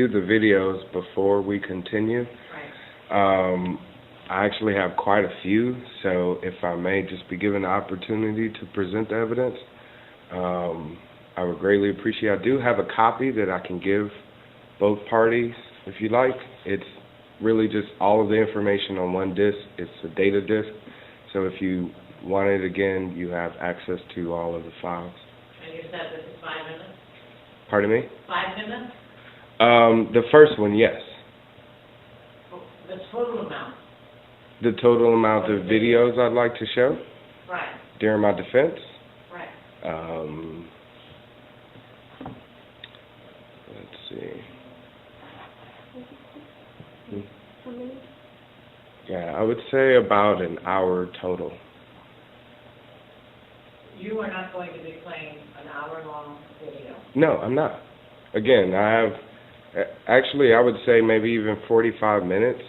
review the videos before we continue. Right. I actually have quite a few, so if I may just be given the opportunity to present the evidence, I would greatly appreciate it. I do have a copy that I can give both parties, if you like. It's really just all of the information on one disc. It's a data disc, so if you want it again, you have access to all of the files. And you said this is 5 minutes? Pardon me? 5 minutes? The first one, yes. The total amount? The total amount of videos I'd like to show? Right. During my defense? Right. Let's see. Yeah, I would say about an hour total. You are not going to be playing an hour-long video? No, I'm not. Again, I have, actually, I would say maybe even 45 minutes,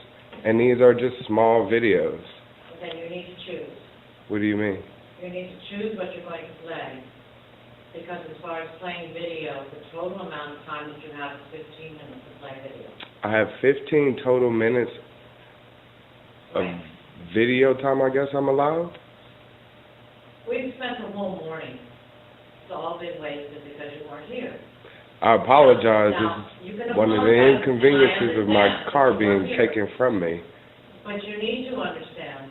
and these are just small videos. Then you need to choose. What do you mean? You need to choose what you're going to play, because as far as playing video, the total amount of time that you have is 15 minutes to play video. I have 15 total minutes of video time, I guess I'm allowed? We've spent the whole morning. It's all been wasted because you weren't here. I apologize. Now, This is one of the inconveniences of my car being taken from me. But you need to understand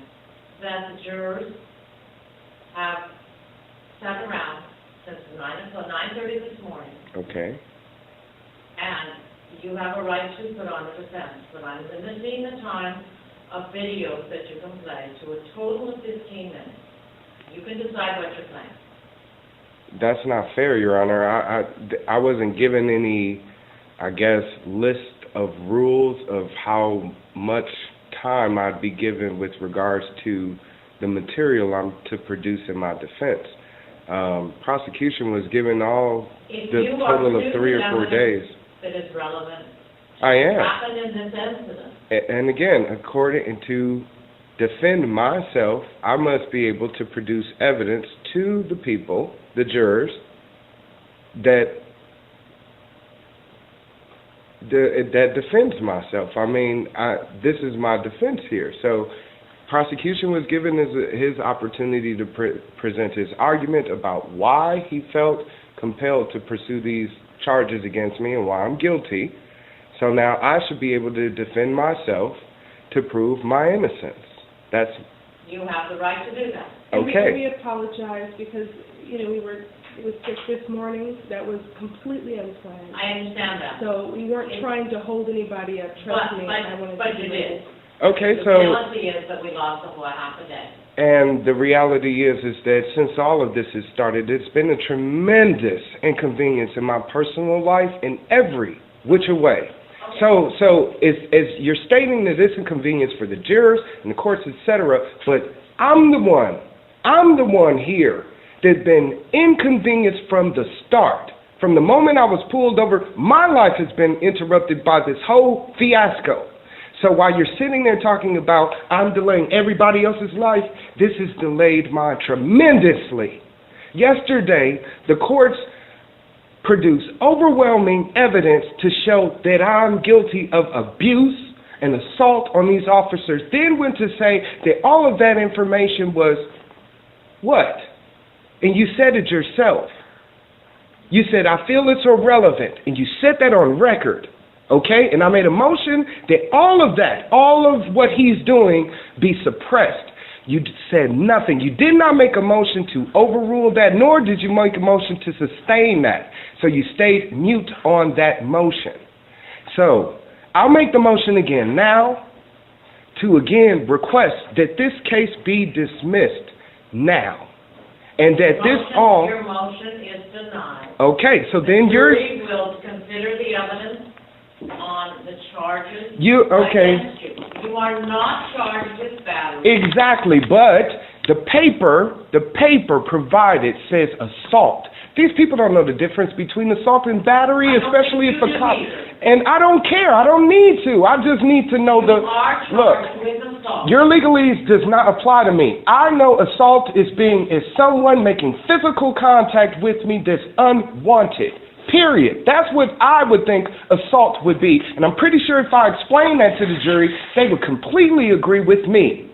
that the jurors have sat around since 9:30 this morning. Okay. And you have a right to put on a defense, but I'm limiting the time of videos that you can play to a total of 15 minutes. You can decide what you're playing. That's not fair, Your Honor. I wasn't given any, I guess, list of rules of how much time I'd be given with regards to the material I'm to produce in my defense. Prosecution was given all the total of 3 or 4 days. That is relevant. I am. Happened in this incident. And again, according to defend myself, I must be able to produce evidence to the people, the jurors, that defends myself. I mean, this is my defense here. So prosecution was given his opportunity to present his argument about why he felt compelled to pursue these charges against me and why I'm guilty. So now I should be able to defend myself to prove my innocence. You have the right to do that. Okay. We apologize because, it was just this morning. That was completely unplanned. I understand that. So we weren't trying to hold anybody up. Trust me. But you did. Okay, the so... The reality is that we lost a whole half a day. And the reality is that since all of this has started, it's been a tremendous inconvenience in my personal life in every which way. So as you're stating that it's inconvenience for the jurors and the courts, etc., but I'm the one here that's been inconvenienced from the start. From the moment I was pulled over, my life has been interrupted by this whole fiasco. So while you're sitting there talking about I'm delaying everybody else's life, this has delayed mine tremendously. Yesterday, the courts produce overwhelming evidence to show that I'm guilty of abuse and assault on these officers, then went to say that all of that information was what? And you said it yourself. You said, I feel it's irrelevant, and you set that on record, okay? And I made a motion that all of what he's doing be suppressed. You said nothing. You did not make a motion to overrule that, nor did you make a motion to sustain that. So you stayed mute on that motion. So I'll make the motion again now to again request that this case be dismissed now. And that Your motion is denied. Okay, so then the jury will consider the evidence on the charges against you. You are not charged with battery. Exactly, but the paper provided says assault. These people don't know the difference between assault and battery, especially if a cop. And I don't care. I don't need to. I just need to know you are charged with assault. Your legalese does not apply to me. I know assault is someone making physical contact with me that's unwanted. period. That's what I would think assault would be. And I'm pretty sure if I explain that to the jury, they would completely agree with me.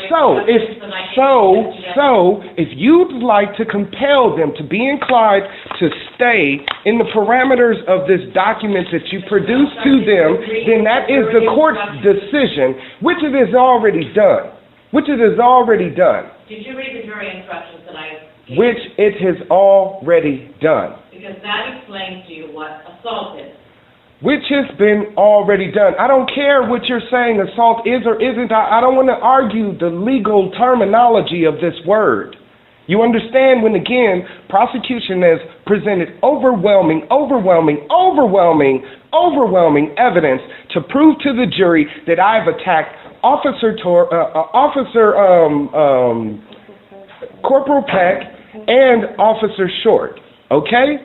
So if you'd like to compel them to be inclined to stay in the parameters of this document that you produce to them, then that is the court's decision, which it is already done. Which it is already done. Did you read the jury instructions that I gave? Which it has already done. Because that explains to you what assault is. Which has been already done. I don't care what you're saying assault is or isn't. I don't want to argue the legal terminology of this word. You understand when, again, prosecution has presented overwhelming evidence to prove to the jury that I've attacked Corporal Peck and Officer Short. Okay?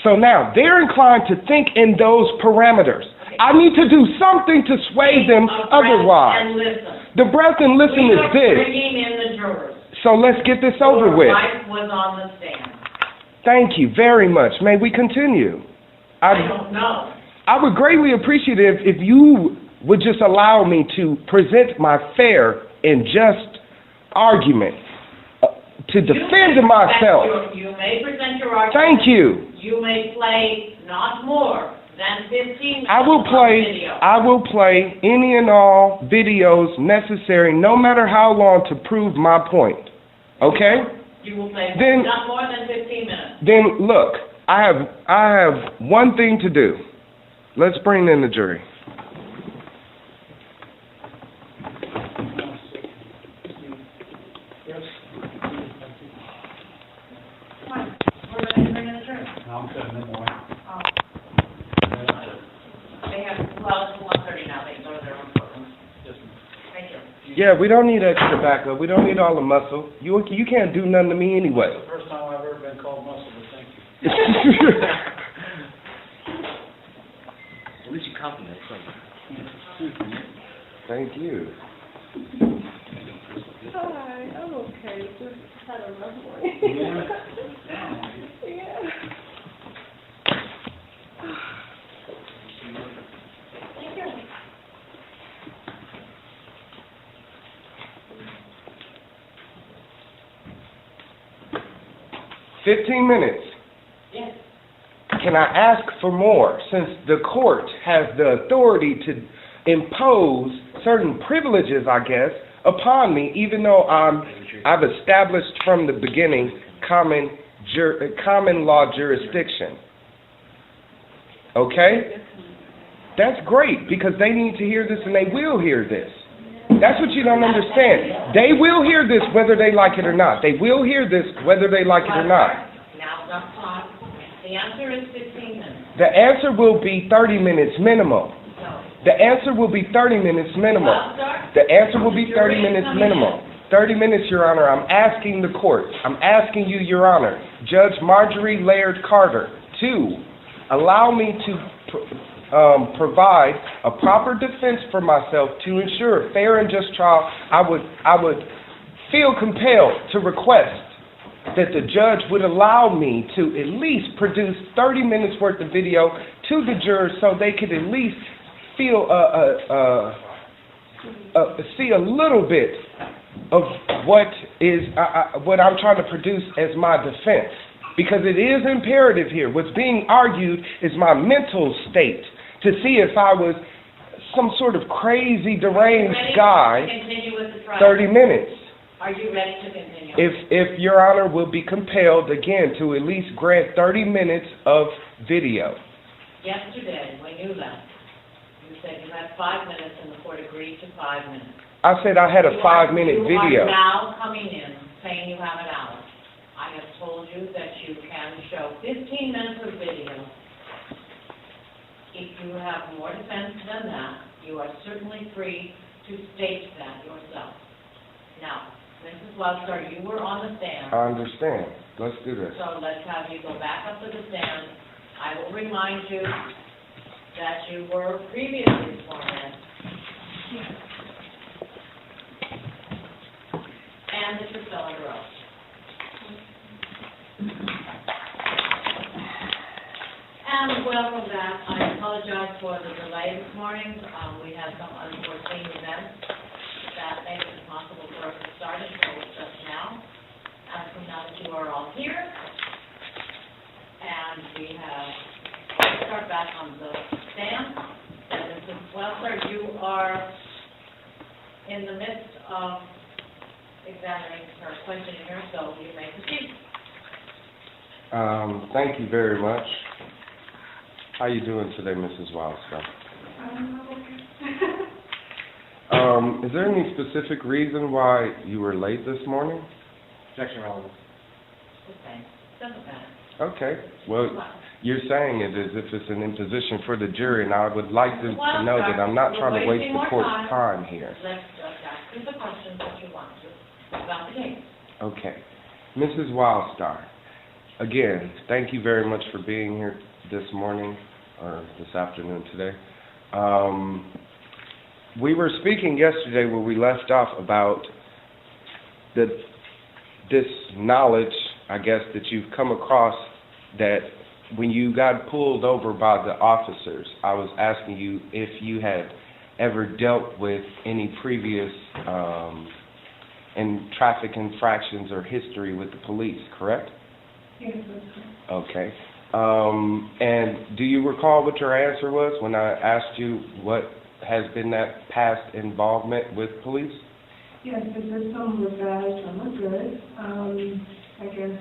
So now, they're inclined to think in those parameters. Okay. I need to do something to sway them otherwise. And listen. The breath and listen is this. Bringing in the jurors. So let's get this over with. Your wife was on the stand. Thank you very much. May we continue? I don't know. I would greatly appreciate it if you would just allow me to present my fair and just argument to defend myself. You may present your argument. Thank you. You may play not more than 15 minutes I will play any and all videos necessary, no matter how long, to prove my point. Okay? You will play not more than 15 minutes. Then look, I have one thing to do. Let's bring in the jury. I'm setting them away. They have, well, it's 1:30 now, they go to their own courtroom. Thank you. Yeah, we don't need extra backup. We don't need all the muscle. You can't do nothing to me anyway. It's the first time I've ever been called muscle, but thank you. At least you compliment something. Thank you. Hi, I'm okay. Just had a rough morning. Yeah. 15 minutes. Yes. Can I ask for more, since the court has the authority to impose certain privileges, I guess, upon me, even though I've established from the beginning common law jurisdiction. Okay? That's great, because they need to hear this and they will hear this. That's what you don't understand. They will hear this whether they like it or not. They will hear this whether they like it or not. Now, don't talk. The answer is 15 minutes. The answer will be 30 minutes minimum. The answer will be 30 minutes minimum. The answer will be 30 minutes minimum. 30 minutes, Your Honor. I'm asking the court. I'm asking you, Your Honor, Judge Marjorie Laird Carter, to allow me to provide a proper defense for myself to ensure a fair and just trial. I would feel compelled to request that the judge would allow me to at least produce 30 minutes worth of video to the jurors so they could at least feel see a little bit of what I'm trying to produce as my defense, because it is imperative here. What's being argued is my mental state, to see if I was some sort of crazy deranged guy. 30 minutes. Are you ready to continue? If Your Honor will be compelled again to at least grant 30 minutes of video. Yesterday, when you left, you said you had 5 minutes and the court agreed to 5 minutes. I said I had a 5-minute video. You are now coming in saying you have an hour. I have told you that you can show 15 minutes of video. If you have more defense than that, you are certainly free to state that yourself. Now, Mrs. Wildstar, you were on the stand. I understand. Let's do this. So let's have you go back up to the stand. I will remind you that you were previously sworn in. And that you're still under oath. And welcome back. I apologize for the delay this morning. We had some unforeseen events that made it impossible for us to start until just now. And so now that you are all here, and we have start back on the stand. And Mrs. Wildstar, you are in the midst of examining her questionnaire, so you may proceed. Thank you very much. How you doing today, Mrs. Wildstar? Is there any specific reason why you were late this morning? Objection relevant. The same. Doesn't matter. Okay. Well, you're saying it as if it's an imposition for the jury, and I would like to know that I'm not trying to waste the court's time here. Let's just ask you the questions that you want to about the case. Okay. Mrs. Wildstar, again, thank you very much for being here this morning, or this afternoon today. We were speaking yesterday where we left off about this knowledge, I guess, that you've come across, that when you got pulled over by the officers, I was asking you if you had ever dealt with any previous traffic infractions or history with the police, correct? Yes, that's correct. Okay. And do you recall what your answer was when I asked you what has been that past involvement with police? Yes, if there's some were bad, some were good. I guess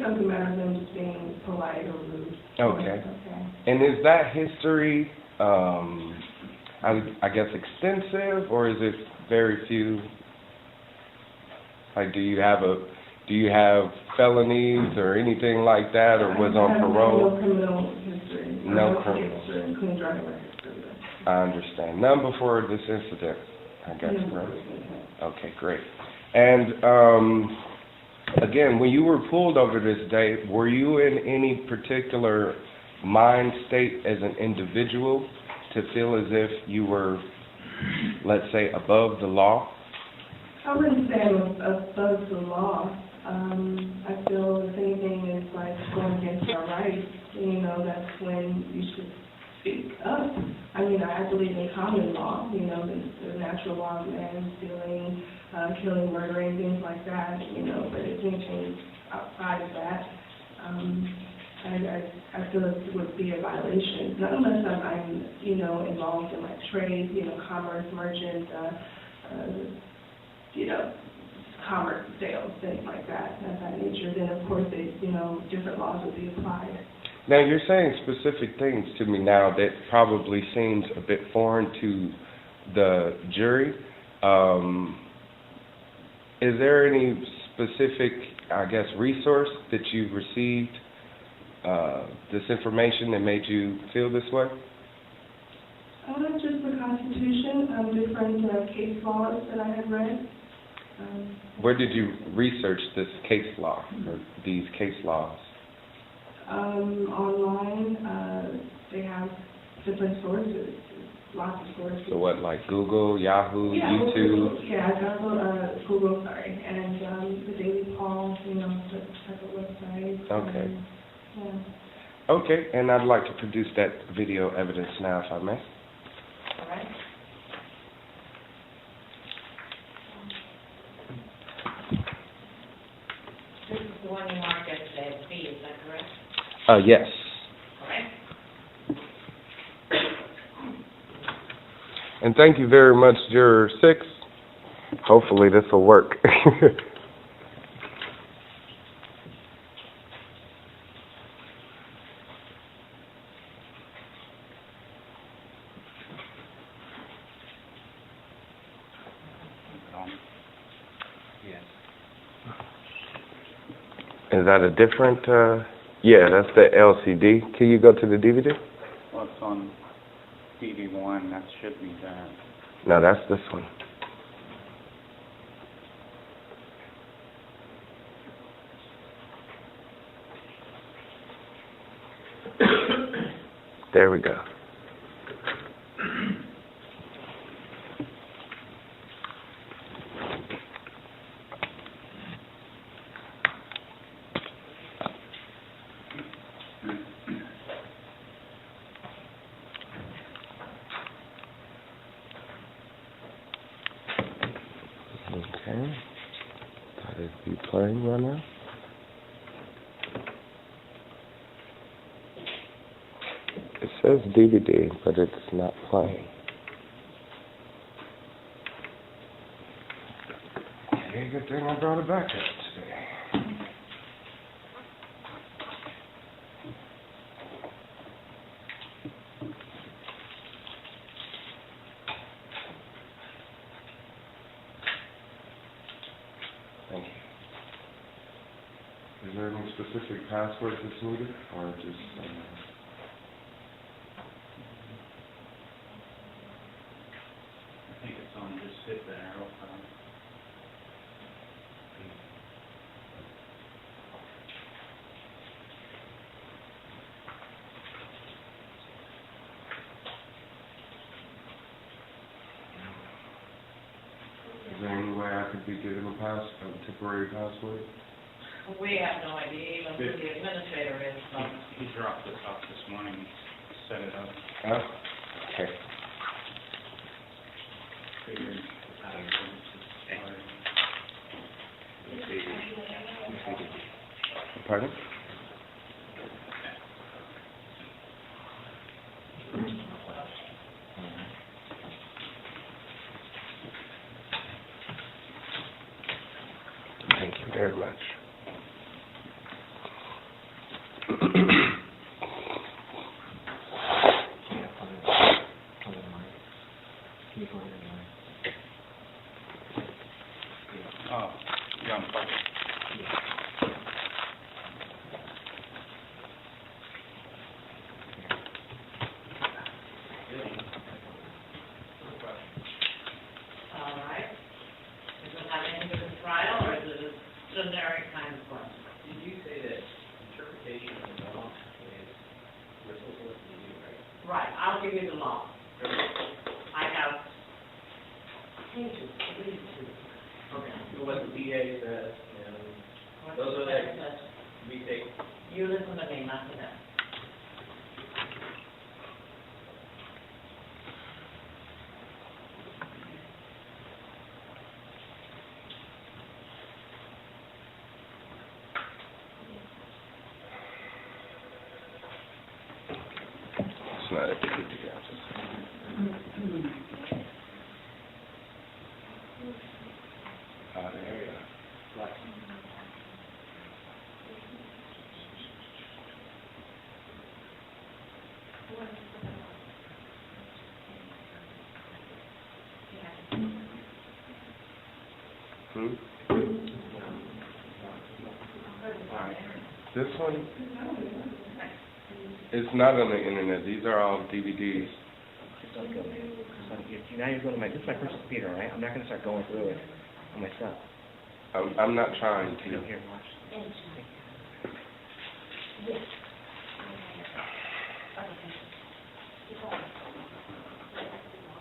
I'm the matter of them just being polite or rude. Okay. Okay. And is that history, I guess, extensive, or is it very few? Like, do you have felonies or anything like that, or was on parole? No criminal history. No criminal. Clean driving history. I understand. None before this incident, I guess, correct? Okay, great. And again, when you were pulled over this day, were you in any particular mind state as an individual to feel as if you were, let's say, above the law? I wouldn't say I'm above the law. I feel if anything is like going against our rights, that's when you should speak up. I mean, I believe in common law, the natural law of man, stealing, killing, murdering, things like that, but if anything outside of that, I feel it would be a violation. Not unless I'm involved in like trade, commerce, merchant, commerce, sales, things like that, of that nature, then of course different laws would be applied. Now, you're saying specific things to me now that probably seems a bit foreign to the jury. Is there any specific, I guess, resource that you've received this information that made you feel this way? Just the Constitution, different case laws that I had read. Where did you research this case law, or these case laws? Online, they have different sources, lots of sources. So what, like Google, Yahoo, YouTube? Google, Google, and the Daily Call, the type of website. Okay. Yeah. Okay, and I'd like to produce that video evidence now, if I may. All right. This is the one you marked yesterday as B, is that correct? Yes. All right. And thank you very much, Juror 6. Hopefully this will work. Is that a different, yeah, that's the LCD. Can you go to the DVD? Well, it's on DV1, that should be that. No, that's this one. There we go. playing right now? It says DVD, but it's not playing. Okay, good thing I brought it back up today. Thank you. Is there any specific password that's needed, or just... I think it's on just hit the arrow. Is there any way I could be given a temporary password? We have no idea, even who the administrator is, so. He dropped this off this morning, set it up. Oh, okay. Figured, Pardon? Thank you very much. Oh, yeah, All right. Does it have anything to do with trial, or is it a generic kind of question? Did you say that interpretation of the law is, we're supposed to listen to you, right? Right, I'll give you the law. I have pages, at least two. Okay. What the DA says, and What's those are the the, message? we take, You listen to me, not to them. It's not a big deal. There we go. like, Hmm? This one? It's not on the internet. These are all DVDs. just don't go, man. Just don't, now you're going to this is my personal computer, all right? I'm not going to start going through it on my stuff. I'm not trying You know, to. here, watch.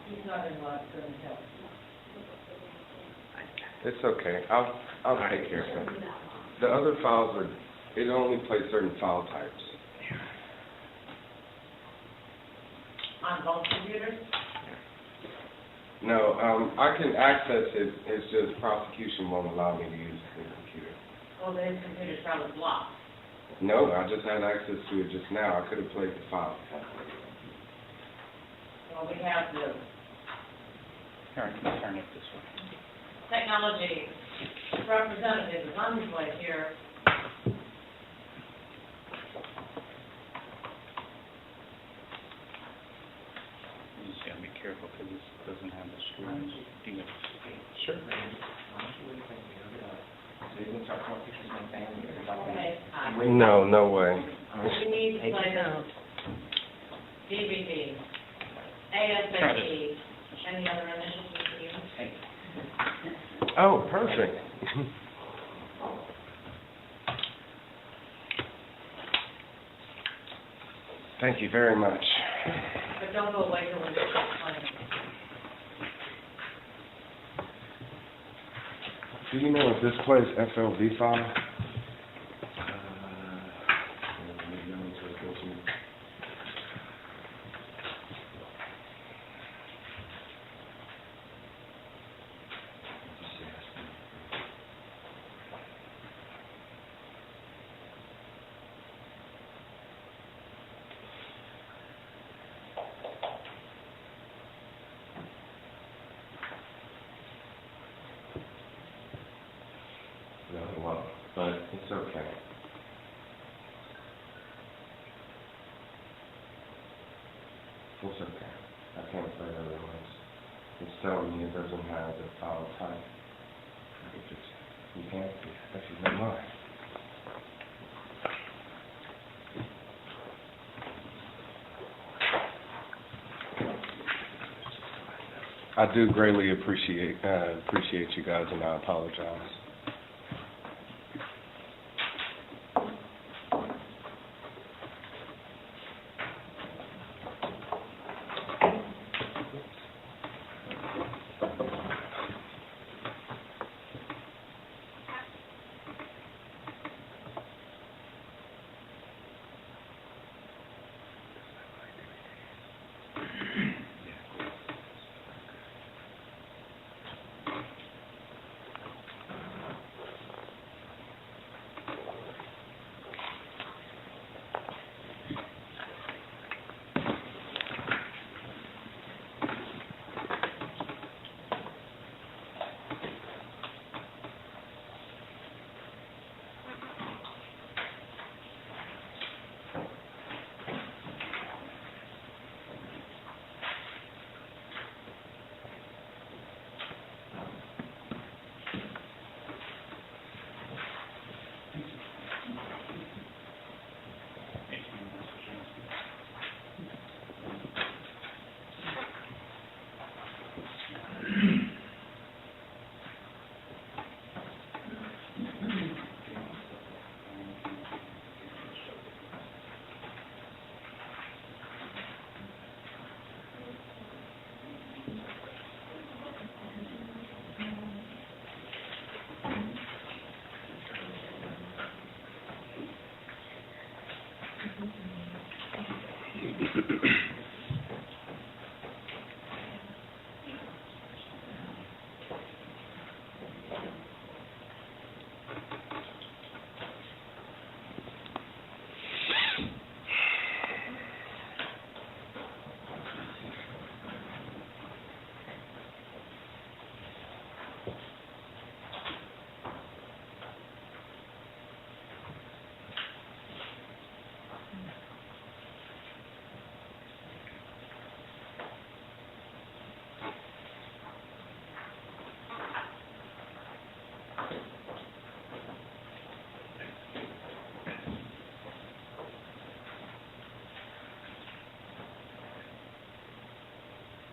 He's not in law, it's going to help. It's okay. I'll take care of it. The other files are, it only plays certain file types. On both computers? No, I can access it. It's just prosecution won't allow me to use the computer. Well, his computer's probably blocked. No, I just had access to it just now. I could have played the file. Well, we have the turn it this way. technology representative is on his way here. You just gotta be careful, because this doesn't have the screws. Sure. Okay. No, no way. We need to play the DVD, ASAP, any other initials we can use? Oh, perfect. Thank you very much. But don't go away till we get that playing. Do you know if this plays FLV file? okay. It's okay. I can't say otherwise. It's telling me it doesn't have the file type. You can't. That's just not mine. I do greatly appreciate you guys, and I apologize.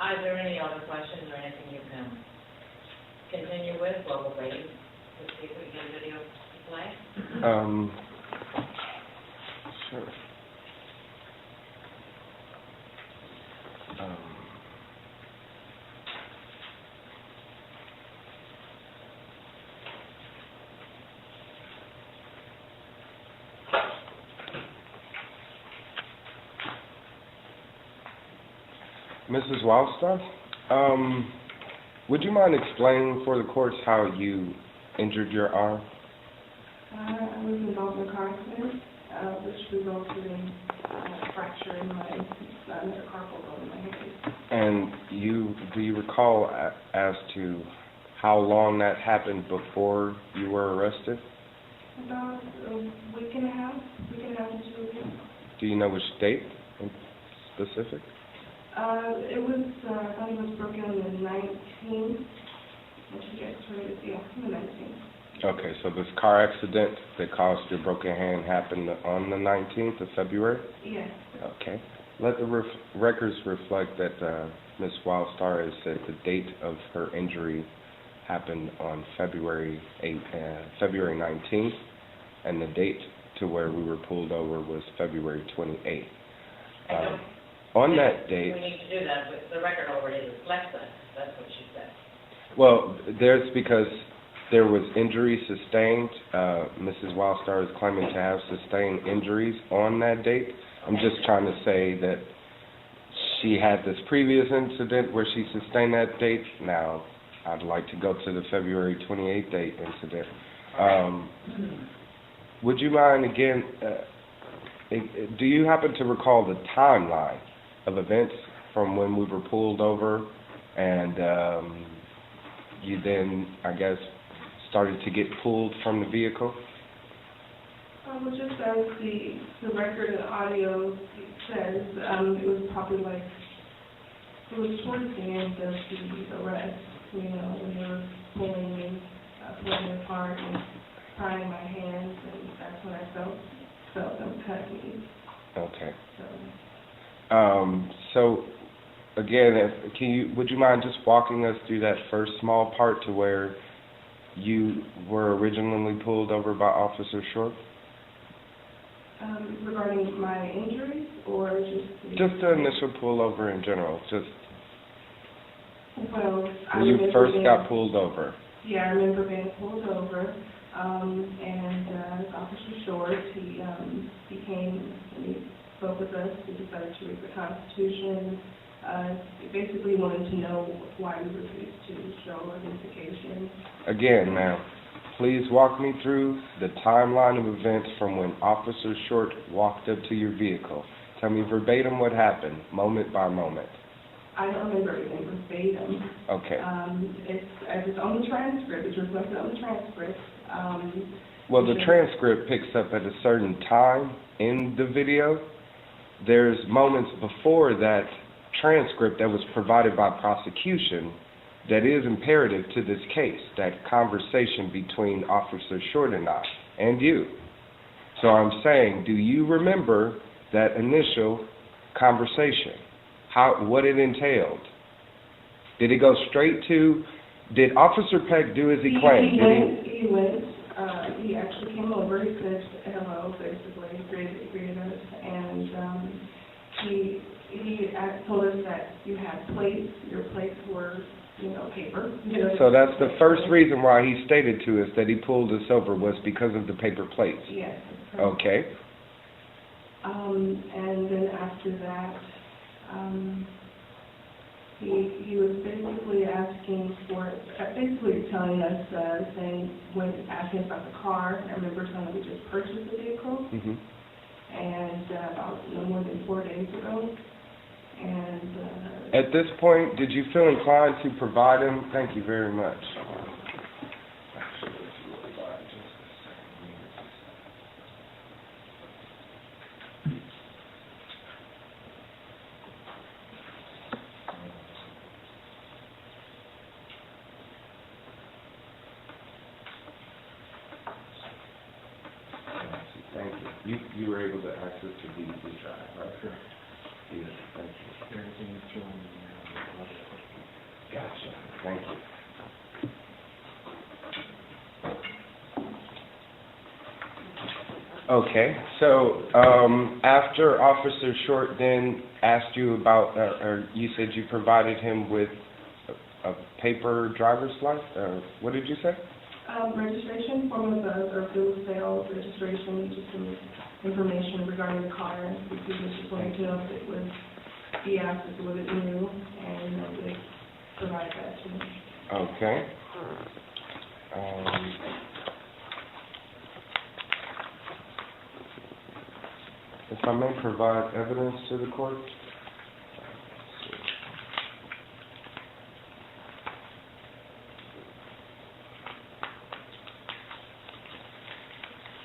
Are there any other questions or anything you can continue with while we're waiting to see if we can get a video to play? Sure. Mrs. Wildstar, would you mind explaining for the courts how you injured your arm? I was involved in a car accident, which resulted in a fracture in my metacarpal bone in my head. And do you recall as to how long that happened before you were arrested? About a week and a half to 2 weeks. Do you know which date in specific? It was, I thought it was broken on the 19th. Once you get started, yeah, on the 19th. Okay, so this car accident that caused your broken hand happened on the 19th of February? Yes. Okay. Let the records reflect that Ms. Wildstar has said the date of her injury happened on February 19th, and the date to where we were pulled over was February 28th. On that date... We need to do that, but the record already reflects that. That's what she said. Well, there's because there was injury sustained. Mrs. Wildstar is claiming to have sustained injuries on that date. I'm just trying to say that she had this previous incident where she sustained that date. Now, I'd like to go to the February 28th date incident. Would you mind, again, do you happen to recall the timeline of events from when we were pulled over and you then, I guess, started to get pulled from the vehicle? Well, just as the record and audio says, it was probably like, it was towards the end of the arrest, you know, when they were pulling me apart and tying my hands, and that's when I felt them cut me. Okay. So. So, again, would you mind just walking us through that first small part to where you were originally pulled over by Officer Short? Regarding my injuries, or just... Just the initial pullover in general, just Well, when you first got pulled over. Yeah, I remember being pulled over, and Officer Short, he came and he spoke with us. He decided to read the Constitution. He basically wanted to know why we refused to show identification. Again, ma'am, please walk me through the timeline of events from when Officer Short walked up to your vehicle. Tell me verbatim what happened, moment by moment. I don't remember everything verbatim. Okay. It's on the transcript. It's reflected on the transcript. Well, the transcript picks up at a certain time in the video. There's moments before that transcript that was provided by prosecution that is imperative to this case, that conversation between Officer Short and I, and you. So I'm saying, do you remember that initial conversation? What it entailed? Did it go straight to, did Officer Peck do as he claimed? He actually came over, he said hello, basically, greeted us, and he told us that you had plates, your plates were, paper. So that's the first reason why he stated to us that he pulled us over was because of the paper plates? Yes. Okay. And then after that, he was basically telling us, asking about the car. I remember telling him we just purchased the vehicle, and about no more than 4 days ago. And at this point, did you feel inclined to provide him? Thank you very much. Thank you. You were able to access the DVD drive, right? Sure. Yes, thank you. Everything is showing me. Gotcha. Thank you. Okay, so after Officer Short then asked you about, or you said you provided him with a paper driver's license, what did you say? Registration, form of or bill of sale, registration, just some information regarding the car. We just wanted to know if it was, he asked if it was new, and they provided that to me. Okay. If I may provide evidence to the court.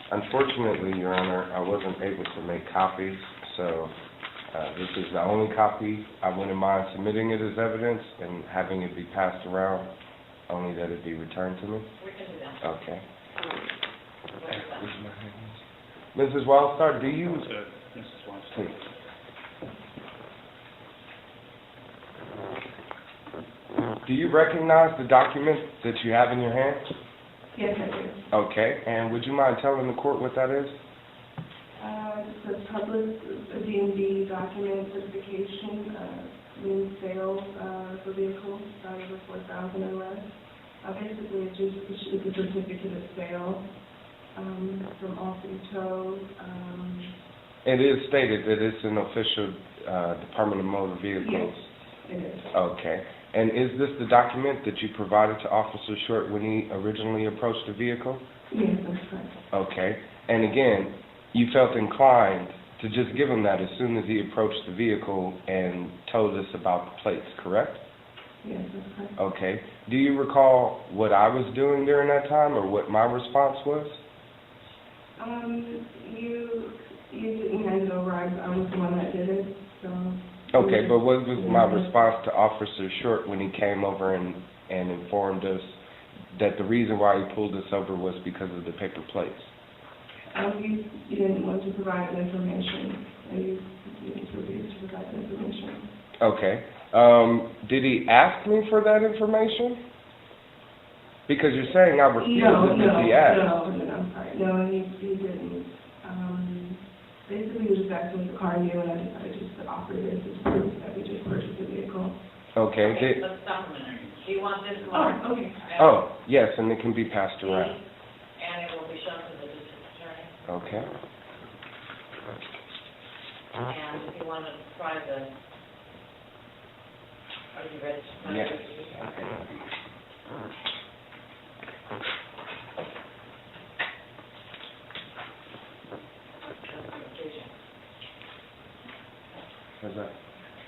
Unfortunately, Your Honor, I wasn't able to make copies, so this is the only copy. I wouldn't mind submitting it as evidence and having it be passed around, only that it be returned to me. We can do that. Okay. Mrs. Wildstar, do you... Mrs. Wildstar. Please. Do you recognize the document that you have in your hand? Yes, I do. Okay, and would you mind telling the court what that is? It's a public D&D document certification, lien sale for vehicles, over $4,000 and less. Basically, it's a certificate of sale from Austin Tow. It is stated that it's an official Department of Motor Vehicles. Yes, it is. Okay. And is this the document that you provided to Officer Short when he originally approached the vehicle? Yes, that's correct. Okay. And again, you felt inclined to just give him that as soon as he approached the vehicle and told us about the plates, correct? Yes, that's correct. Okay. Do you recall what I was doing during that time or what my response was? You didn't hand it over, I was the one that did it, so. Okay, but what was my response to Officer Short when he came over and informed us that the reason why he pulled us over was because of the paper plates? You didn't want to provide the information, and you didn't refuse to provide the information. Okay. Did he ask me for that information? Because you're saying I refused it if he asked. No, I'm sorry. No, he didn't. Basically, he was just asking me the car new, and I decided just to offer this as proof that we just purchased the vehicle. Okay. Let's stop a minute. Do you want this one? Oh, okay. Oh, yes, and it can be passed around. And it will be shown to the district attorney. Okay. And if you want to try the, are you ready to try Yes. this?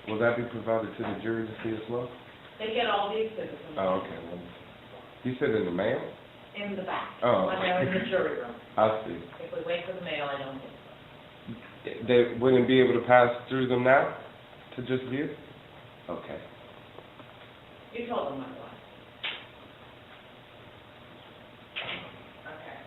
Will that be provided to the jury to see as well? They get all the exhibits in the Oh, okay. Well, you said in the mail? in the back, Oh. when they're in the jury room. I see. If we wait for the mail, I don't think so. They wouldn't be able to pass through them now to just view? Okay. You told them otherwise. Okay.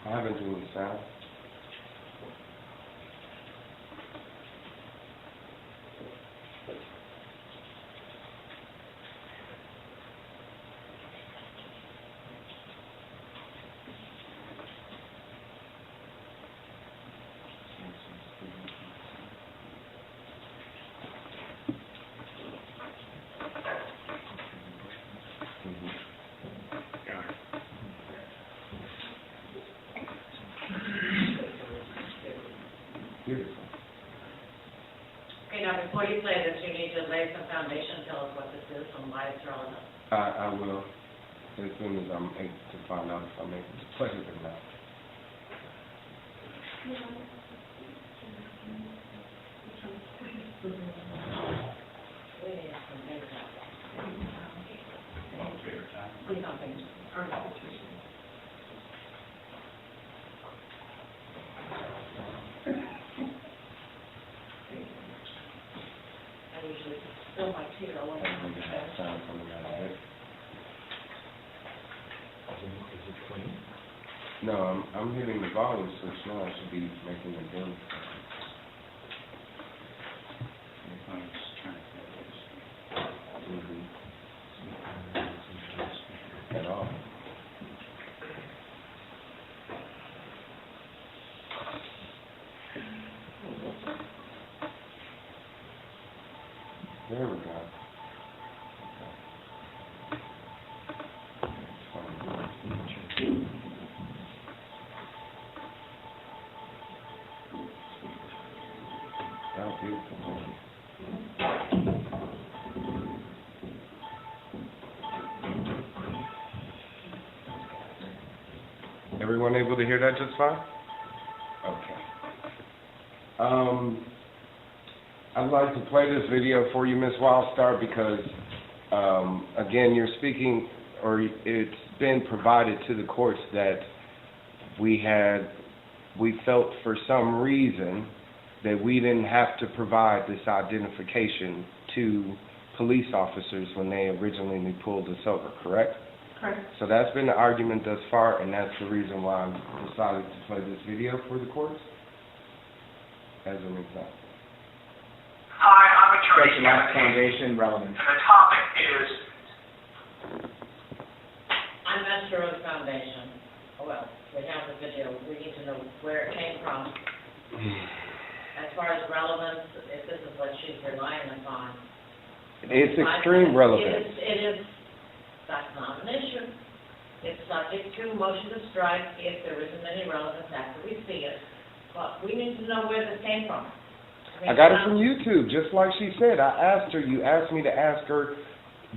I haven't doing the sound. Beautiful. Okay, now before you play this, you need to lay some foundation, tell us what this is and why it's relevant. I will, as soon as I'm able to find out if I'm able to play it or not. We need some things out All fair time. there. Something. I usually fill my tear I away. don't get that sound coming out of it. Is it clean? No, I'm hitting the volume switch now. I should be making a ding. I was trying to get this. At all. There we go. Oh, beautiful. Everyone able to hear that just fine? Okay. I'd like to play this video for you, Ms. Wildstar, because, again, you're speaking, or it's been provided to the courts that we felt for some reason that we didn't have to provide this identification to police officers when they originally pulled us over, correct? Correct. So that's been the argument thus far, and that's the reason why I decided to play this video for the courts, as an example. Hi, I'm Attorney Question out, Kennedy, foundation, relevance. and the topic is I'm Master of the Foundation. Oh, well, we have the video. We need to know where it came from. As far as relevance, if this is what she's relying upon. It's extreme relevance. It is, that's not an issue. It's subject to motion to strike if there isn't any relevance after we see it. But we need to know where this came from. mean, I got it from YouTube, just like she said. I asked her, you asked me to ask her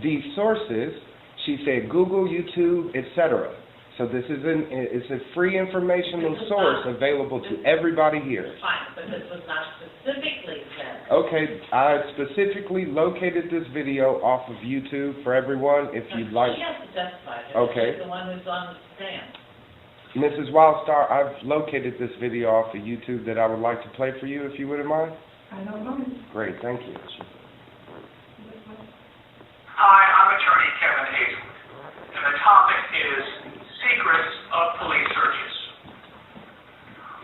the sources. She said Google, YouTube, etc. So this is it's a free informational source available to everybody here. Fine, but this was not specifically said. Okay, I specifically located this video off of YouTube for everyone, if you'd like. She has to testify. Okay. She's the one who's on the stand. Mrs. Wildstar, I've located this video off of YouTube that I would like to play for you, if you wouldn't mind. I don't know. Great, thank you. Hi, I'm attorney Kevin Hazelwood, and the topic is secrets of police searches.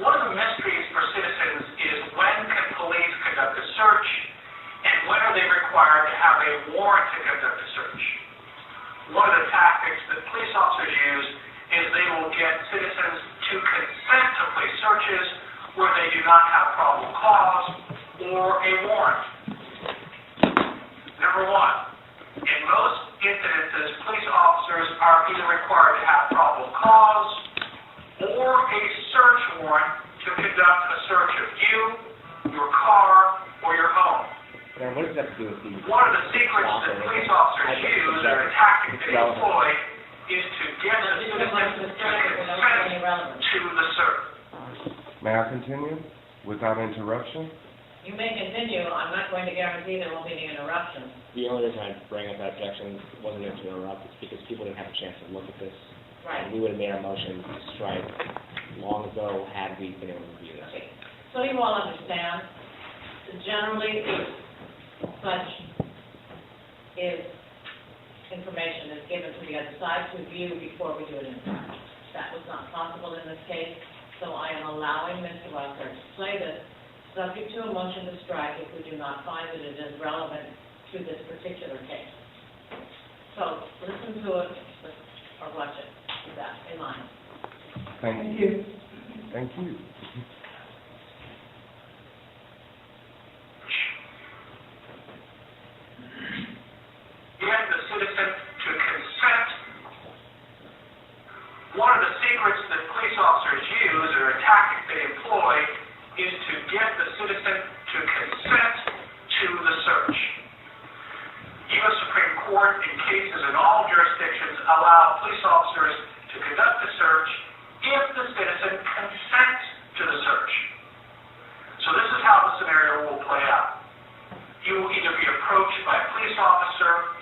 One of the mysteries for citizens is when can police conduct a search, and when are they required to have a warrant to conduct a search? One of the tactics that police officers use is they will get citizens to consent to police searches where they do not have probable cause or a warrant. Number one, in most incidences, police officers are either required to have probable cause or a search warrant to conduct a search of you, your car, or your home. Now, what does that have to do with the... One of the secrets that police officers use, or a tactic they employ, is to get the citizen to consent to the search. May I continue without interruption? You may continue. I'm not going to guarantee there won't be any interruptions. The only reason I bring up that objection wasn't to interrupt, it's because people didn't have a chance to look at this. Right. And we would have made our motion to strike long ago had we been able to review this. Okay. So you all understand, generally, such information is given to the other side to view before we do it in court. That was not possible in this case, so I am allowing Mr. Wildstar to play this, subject to a motion to strike if we do not find that it is relevant to this particular case. So listen to it or watch it with that in mind. Thank you. Thank you. Get the citizen to consent. One of the secrets that police officers use, or a tactic they employ, is to get the citizen to consent to the search. U.S. Supreme Court, in cases in all jurisdictions, allow police officers to conduct the search if the citizen consents to the search. So this is how the scenario will play out. You will either be approached by a police officer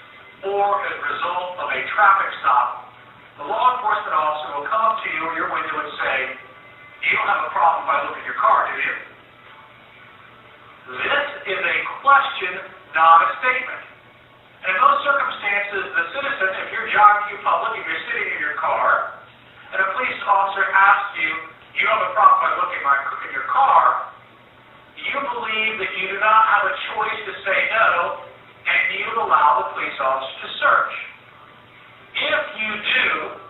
or as a result of a traffic stop. The law enforcement officer will come up to you or your window and say, "You don't have a problem if I look at your car, do you?" This is a question, not a statement. And in those circumstances, the citizen, if you're jogging through public and you're sitting in your car, and a police officer asks you, "You have a problem by looking at your car," you believe that you do not have a choice to say no, and you allow the police officer to search. If you do,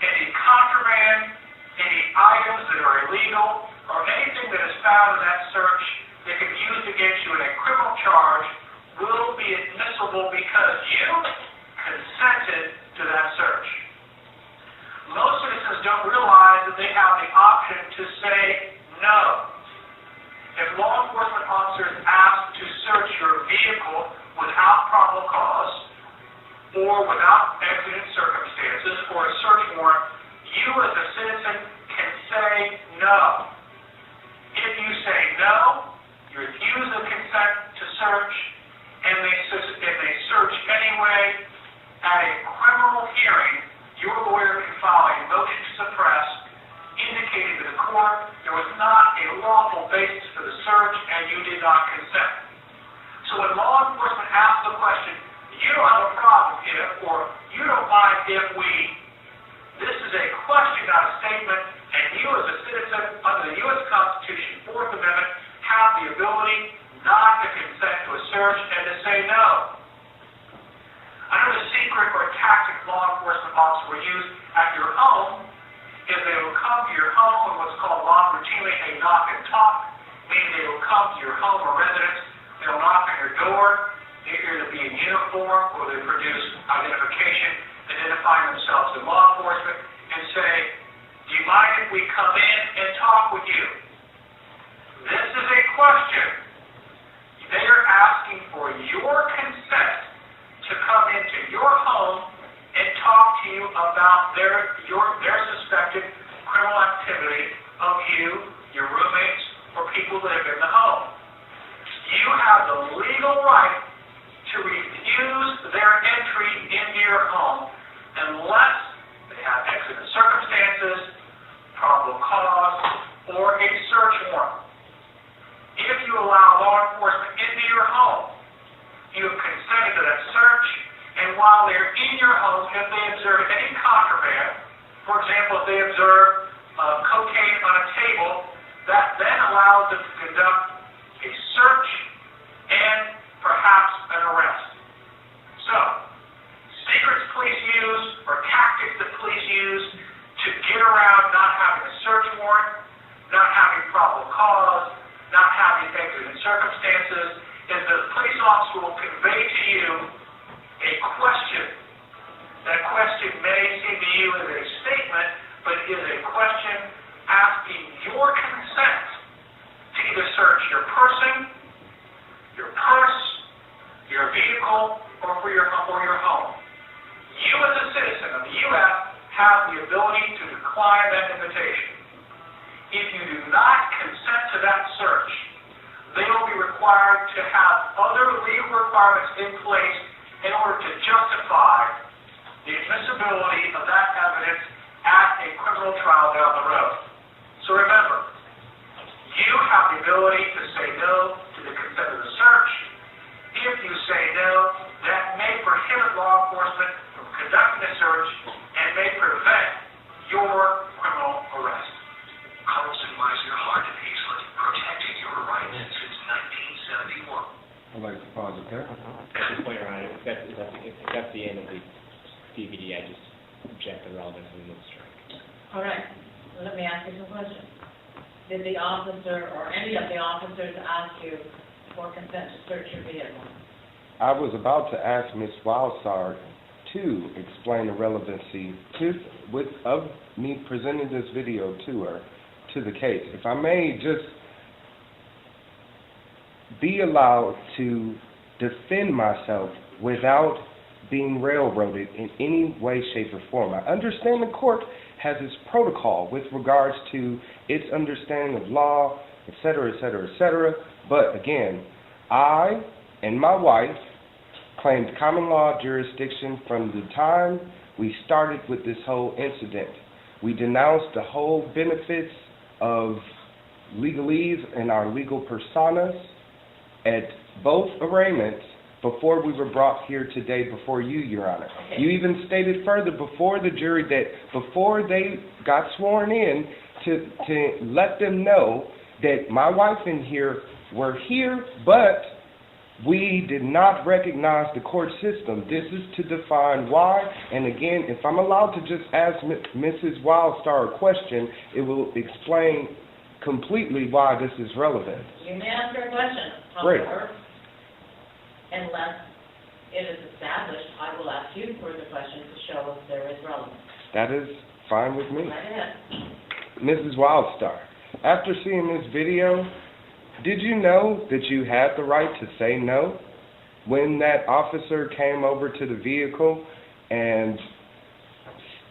any contraband, any items that are illegal, or anything that is found in that search that can be used against you in a criminal charge will be admissible because you consented to that search. Most citizens don't realize that they have the option to say no. If law enforcement officers ask to search your vehicle without probable cause, or without exigent circumstances, or a search warrant, you as a citizen can say no. If you say no, you refuse the consent to search, and they search anyway, at a criminal hearing, your lawyer can file a motion to suppress, indicating to the court there was not a lawful basis for the search and you did not consent. So when law enforcement asks the question, "You don't have a problem if," or "You don't mind if we," this is a question, not a statement, and you as a citizen under the U.S. Constitution, Fourth Amendment, have the ability not to consent to a search and to say no. Another secret or tactic law enforcement officers will use at your home is they will come to your home in what's called routinely a knock and talk, meaning they will come to your home or residence, they'll knock on your door, they're here to be in uniform or they produce identification, identifying themselves as law enforcement, and say, "Do you mind if we come in and talk with you?" This is a question, about their suspected criminal activity of you, your roommates, or people that live in the home. You have the legal right to refuse their entry into your home unless they have exigent circumstances, probable cause, or a search warrant. If you allow law enforcement into your home, you have consented to that search, and while they're in your home, if they observe any contraband, for example, if they observe cocaine on a table, that then allows them to conduct a search and perhaps an arrest. So, secrets police use, or tactics that police use to get around not having a search warrant, not having probable cause, not having exigent circumstances, is that a police officer will convey to you a question. That question may seem to you as a statement, but it is a question asking your consent to either search your person, your purse, your vehicle, or for your home. You as a citizen of the U.S. have the ability to decline that invitation. If you do not consent to that search, they will be required to have other legal requirements in place in order to justify the admissibility of that evidence at a criminal trial down the road. So remember, you have the ability to say no to the consent of the search. If you say no, that may prohibit law enforcement from conducting a search and may prevent your criminal arrest. Carlson Weiser, Hart and Eastland, protecting your rights since 1971. I'd like to pause it there. At this point, Your Honor, if that's the end of the DVD, I just object the relevance of the strike. All right, let me ask you some questions. Did the officer or any of the officers ask you for consent to search your vehicle? I was about to ask Ms. Wildstar to explain the relevancy of me presenting this video to her, to the case. If I may just be allowed to defend myself without being railroaded in any way, shape, or form. I understand the court has its protocol with regards to its understanding of law, etc., etc., etc. But again, I and my wife claimed common law jurisdiction from the time we started with this whole incident. We denounced the whole benefits of legalese and our legal personas at both arraignments before we were brought here today before you, Your Honor. Okay. You even stated further before the jury that before they got sworn in to let them know that my wife and here were here, but we did not recognize the court system. This is to define why, and again, if I'm allowed to just ask Mrs. Wildstar a question, it will explain completely why this is relevant. You may ask her a question. Great. However, unless it is established, I will ask you further questions to show if there is relevance. That is fine with me. Right ahead. Mrs. Wildstar, after seeing this video, did you know that you had the right to say no when that officer came over to the vehicle and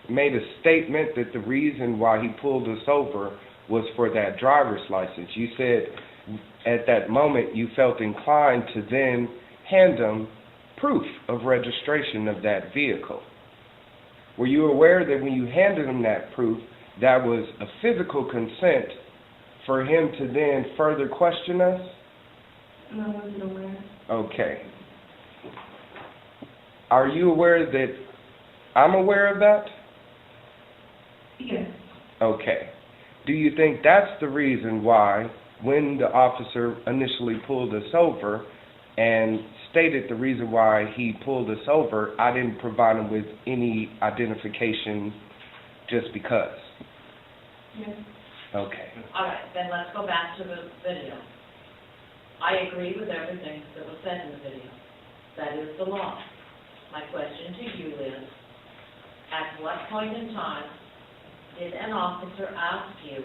made a statement that the reason why he pulled us over was for that driver's license? You said at that moment you felt inclined to then hand him proof of registration of that vehicle. Were you aware that when you handed him that proof, that was a physical consent for him to then further question us? No, I wasn't aware. Okay. Are you aware that I'm aware of that? Yes. Okay. Do you think that's the reason why when the officer initially pulled us over and stated the reason why he pulled us over, I didn't provide him with any identification just because? Yes. Okay. All right, then let's go back to the video. I agree with everything that was said in the video. That is the law. My question to you is, at what point in time did an officer ask you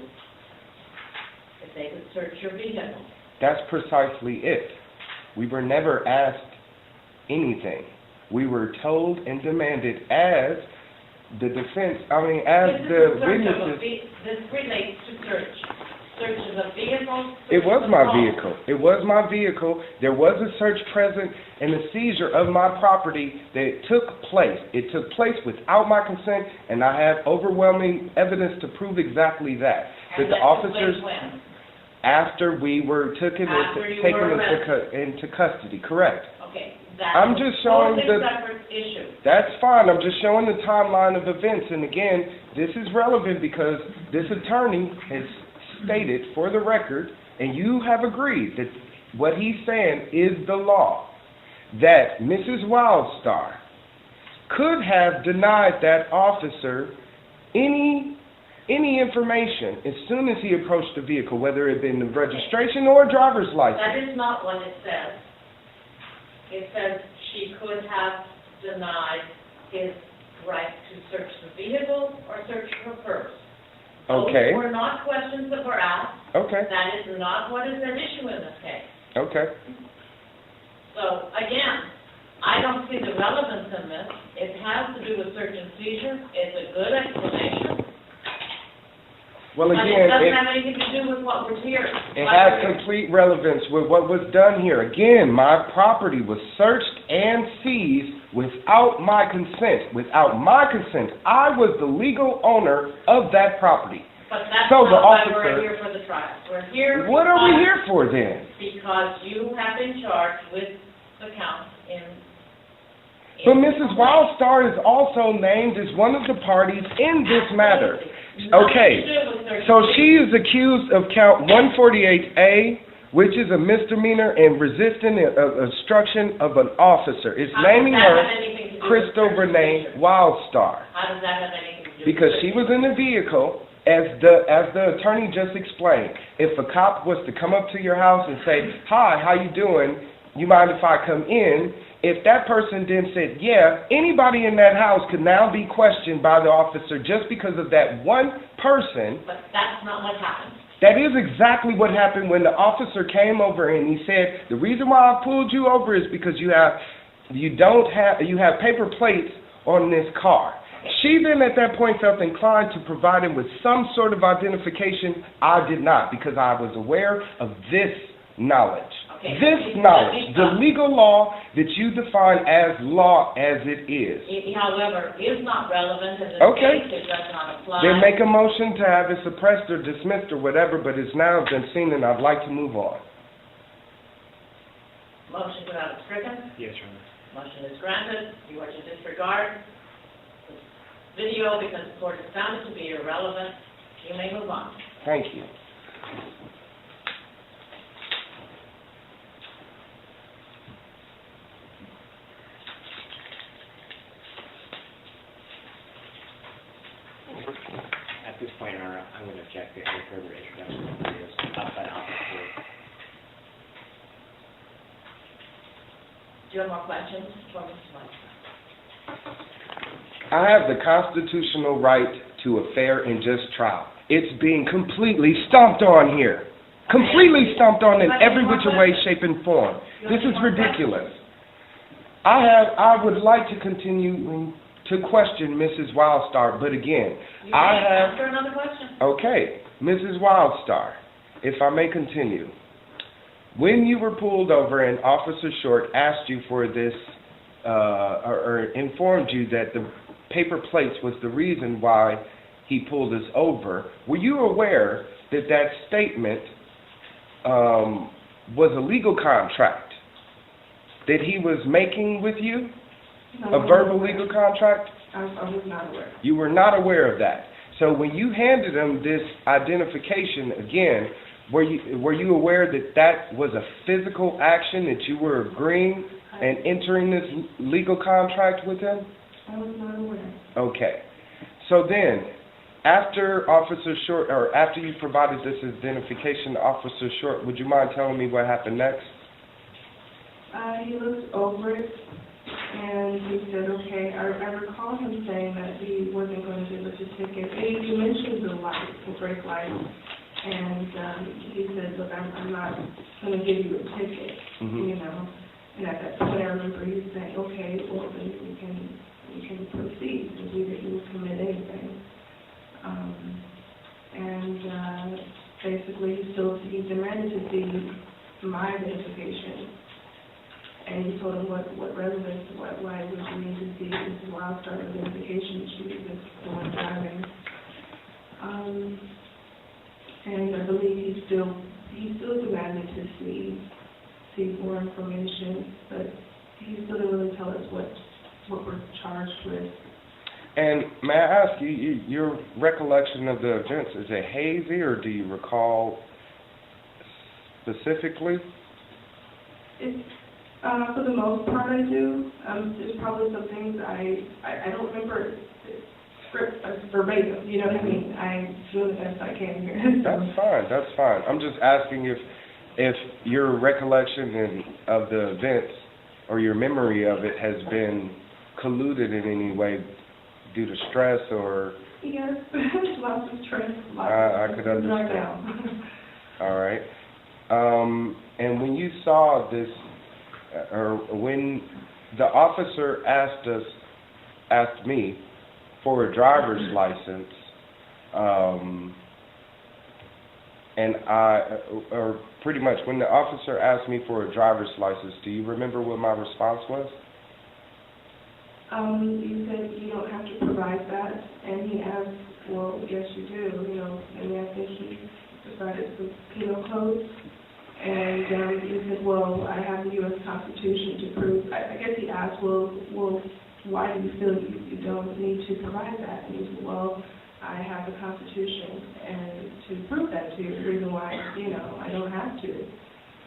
if they could search your vehicle? That's precisely it. We were never asked anything. We were told and demanded as the defense, I mean, as the witnesses, This relates to search. Search of a vehicle. it was search of my a home. vehicle. It was my vehicle. There was a search present and a seizure of my property that took place. It took place without my consent, and I have overwhelming evidence to prove exactly that. That And the that took officers, place when? after we were taken into custody, correct. Okay, that's I'm just showing a totally separate issue. That's fine. I'm just showing the timeline of events. And again, this is relevant because this attorney has stated for the record, and you have agreed that what he's saying is the law, that Mrs. Wildstar could have denied that officer any information as soon as he approached the vehicle, whether it been the registration or driver's license. That is not what it says. It says she could have denied his right to search the vehicle or search her purse. Okay. Those were not questions that were asked. Okay. That is not what is an issue in this case. Okay. So, again, I don't see the relevance in this. It has to do with search and seizure. It's a good explanation. Well, But it again, doesn't have anything to do with what we're hearing. it has complete relevance with what was done here. Again, my property was searched and seized without my consent. Without my consent, I was the legal owner of that property. But that's So not the why officer- we're here for the trial. We're here. What are we because- here for then? Because you have been charged with the count in. But Mrs. Wildstar is also named as one of the parties in this matter. Okay, so she is accused of count 148A, which is a misdemeanor and resisting obstruction of an officer. It's naming her Crystal Renee Wildstar. How does that have anything to do with? Because she was in the vehicle, as the attorney just explained. If a cop was to come up to your house and say, "Hi, how you doing? You mind if I come in?" If that person then said, "Yeah," anybody in that house could now be questioned by the officer just because of that one person. But that's not what happened. That is exactly what happened when the officer came over and he said, "The reason why I pulled you over is because you have paper plates on this car." She then at that point felt inclined to provide him with some sort of identification. I did not, because I was aware of this knowledge. Okay. This knowledge, the legal law that you define as law as it is. It, however, is not relevant in this Okay. case. It does not apply. Then make a motion to have it suppressed or dismissed or whatever, but it's now been seen and I'd like to move on. Motion to have it stricken. Yes, Your Honor. Motion is granted. You are to disregard the video because the court has found it to be irrelevant. You may move on. Thank you. At this point, Your Honor, I'm going to object to any further introduction of videos outside of the court. Do you have more questions for Mr. White? I have the constitutional right to a fair and just trial. It's being completely stomped on here. Completely stomped on in every which way, shape, and form. This is ridiculous. I would like to continue to question Mrs. Wildstar, but again, You may answer another question. Okay, Mrs. Wildstar, if I may continue. When you were pulled over and Officer Short asked you for this, or informed you that the paper plates was the reason why he pulled us over, were you aware that that statement was a legal contract that he was making with you? No, A verbal legal contract? I was not aware. You were not aware of that. So when you handed him this identification again, were you aware that that was a physical action, that you were agreeing and entering this legal contract with him? I was not aware. Okay. So then, after Officer Short, or after you provided this identification to Officer Short, would you mind telling me what happened next? He looked over it, and he said, okay, I recall him saying that he wasn't going to give us a ticket. He mentioned the lights, the brake lights, and he said, look, I'm not going to give you a ticket, you know. And at that point, I remember he saying, okay, well, then we can proceed. And we that he was coming my identification. And he told him what relevance, why would you need to see this Wildstar identification? She was just going driving. And I believe he still demanded to see more information, but he still didn't really tell us what we're charged with. And may I ask you, your recollection of the events, is it hazy, or do you recall specifically? For the most part, I do. There's probably some things I don't remember script verbatim. You know what I mean? I do the best I can here. That's fine. I'm just asking if your recollection of the events or your memory of it has been colluded in any way due to stress or... Yes, lots of stress. I could understand. Right now. All right. And when you saw this, or when the officer asked me for a driver's license, or pretty much when the officer asked me for a driver's license, do you remember what my response was? You said you don't have to provide that, and he asked, well, yes you do, you know, and I think he decided the penal code, and he said, well, I have the U.S. Constitution to prove, I guess he asked, well, why do you feel you don't need to provide that? And he said, well, I have the Constitution, and to prove that to you, the reason why, you know, I don't have to.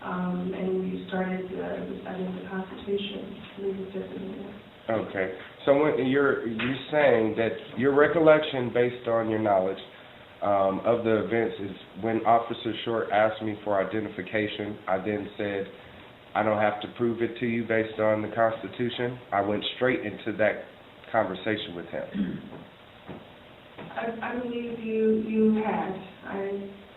And you started reciting the Constitution, legal system. Okay. So when you're saying that your recollection, based on your knowledge of the events, is when Officer Short asked me for identification, I then said, I don't have to prove it to you based on the Constitution. I went straight into that conversation with him. I believe you had.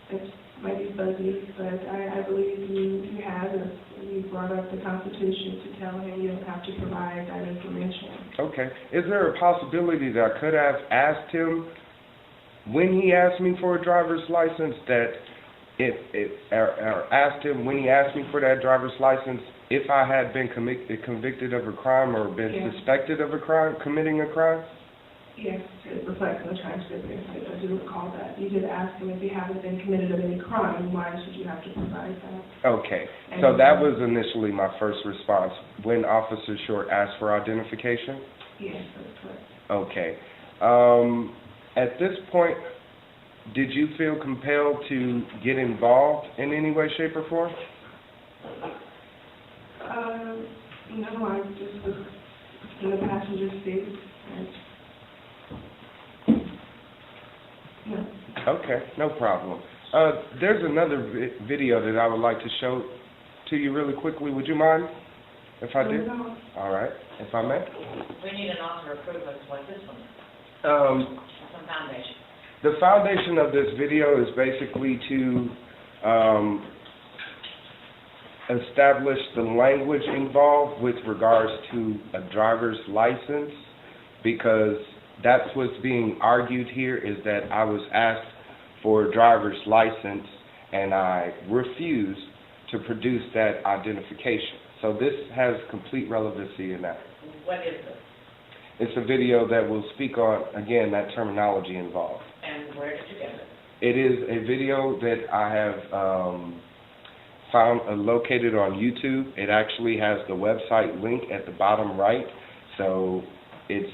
It might be fuzzy, but I believe you had. You brought up the Constitution to tell him you don't have to provide that information. Okay. Is there a possibility that I could have asked him when he asked me for a driver's license or asked him when he asked me for that driver's license if I had been convicted of a crime or been suspected of committing a crime? Yes, it reflects in the transcript. I do recall that. You did ask him if he hadn't been committed of any crime, why should you have to provide that? Okay. So that was initially my first response when Officer Short asked for identification? Yes, that's correct. Okay. At this point, did you feel compelled to get involved in any way, shape, or form? No, I just was in the passenger seat. No. Okay, no problem. There's another video that I would like to show to you really quickly. Would you mind if I do? No. All right, if I may. We need an author approval like this one, some foundation. The foundation of this video is basically to establish the language involved with regards to a driver's license, because that's what's being argued here, is that I was asked for a driver's license and I refused to produce that identification. So this has complete relevancy in that. What is this? It's a video that will speak on, again, that terminology involved. And where did you get it? It is a video that I have found located on YouTube. It actually has the website link at the bottom right, so it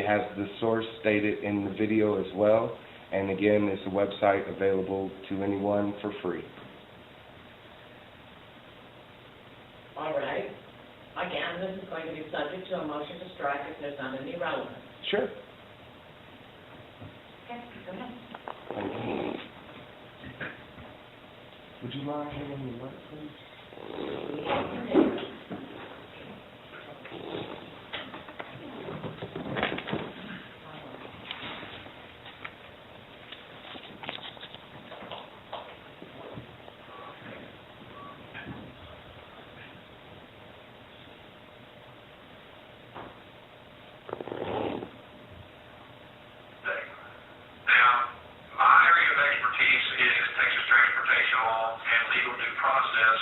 has the source stated in the video as well. And again, it's a website available to anyone for free. All right. Again, this is going to be subject to a motion to strike if there's not any relevance. Sure. Okay, go ahead. Thank you. Would you mind handing me the mic, please? Legal due process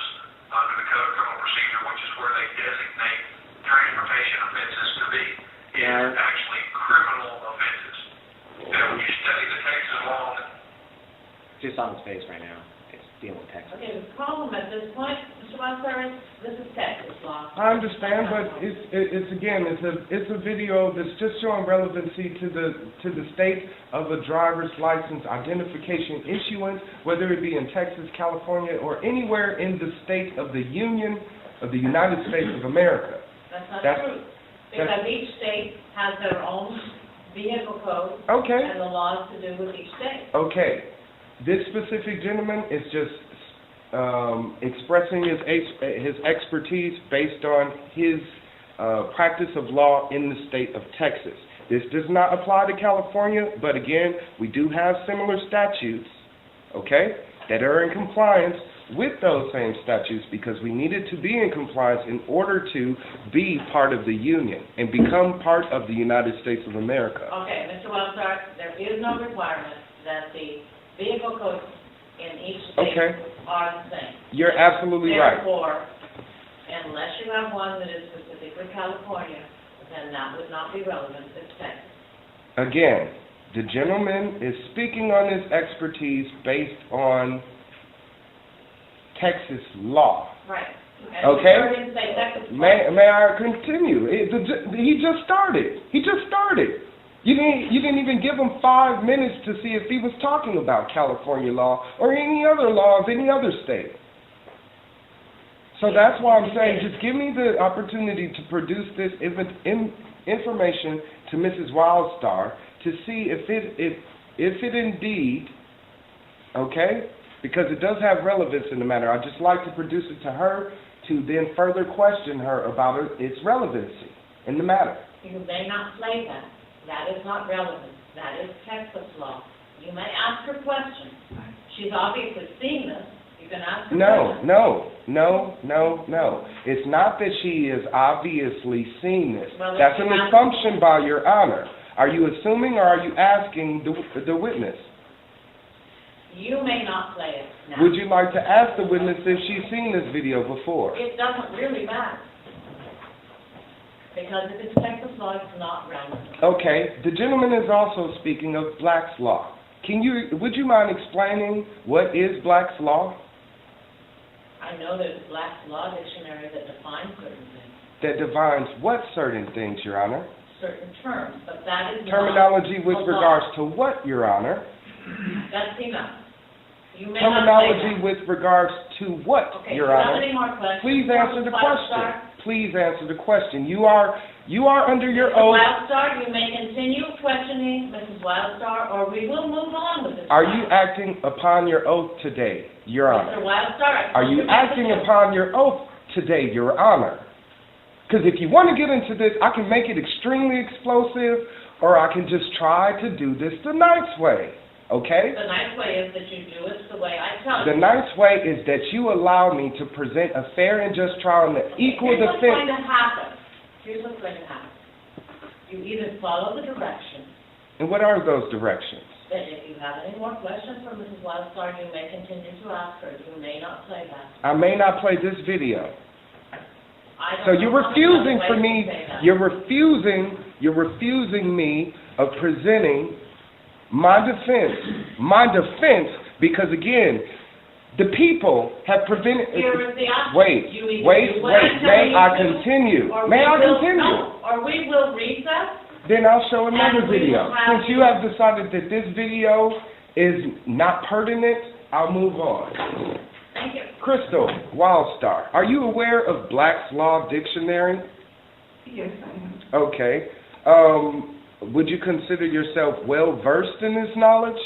just on its face right now. It's dealing with Texas. Okay, the problem at this point, Mr. Wildstar, is this is Texas law. I understand, but it's a video that's just showing relevancy to the state of a driver's license identification issuance, whether it be in Texas, California, or anywhere in the state of the Union of the United States of America. That's not true, because each state has their own vehicle code. Okay. And the laws to do with each state. Okay. This specific gentleman is just expressing his expertise based on his practice of law in the state of Texas. This does not apply to California, but again, we do have similar statutes, okay, that are in compliance with those same statutes because we needed to be in compliance in order to be part of the Union and become part of the United States of America. Okay, Mr. Wildstar, there is no requirement that the vehicle codes in each state are the same. You're absolutely right. Therefore, unless you have one that is specifically California, then that would not be relevant to Texas. Again, the gentleman is speaking on his expertise based on Texas law. Right. Okay. May I continue? He just started. You didn't even give him 5 minutes to see if he was talking about California law or any other law of any other state. So that's why I'm saying just give me the opportunity to produce this information to Mrs. Wildstar to see if it indeed, okay, because it does have relevance in the matter. I'd just like to produce it to her to then further question her about its relevancy in the matter. You may not play that. That is not relevant. That is Texas law. You may ask her questions. She's obviously seen this. You can ask her questions. No. It's not that she has obviously seen this. Well, that's an assumption by Your Honor. Are you assuming or are you asking the witness? You may not play it now. Would you like to ask the witness if she's seen this video before? It doesn't really matter. Because if it's Texas law, it's not relevant. Okay. The gentleman is also speaking of Black's Law. Would you mind explaining what is Black's Law? I know there's a Black's Law dictionary that defines certain things. That defines what certain things, Your Honor? Certain terms, but that is terminology not with regards to what, Your Honor? That's enough. You may terminology not with regards to what, okay, Your Honor? Any more questions? Please answer the question. Please answer the question. You are under your oath. Wildstar, you may continue questioning Mrs. Wildstar, or we will move on with this. Are you acting upon your oath today, Your Honor? Mr. Wildstar, are you acting upon your oath today, Your Honor? Because if you want to get into this, I can make it extremely explosive, or I can just try to do this the nice way. Okay? The nice way is that you do it the way I tell you. The nice way is that you allow me to present a fair and just trial in the equal defense. Here's what's going to happen. Here's what's going to happen. You either follow the directions. And what are those directions? That if you have any more questions for Mrs. Wildstar, you may continue to ask her. You may not play that. I may not play this video. So you're refusing for me. You're refusing me of presenting my defense, because again, the people have prevented. Wait. May I continue? No, or we will recess. Then I'll show another video. Since you have decided that this video is not pertinent, I'll move on. Thank you. Crystal Wildstar, are you aware of Black's Law Dictionary? Yes, I am. Okay. Would you consider yourself well-versed in this knowledge?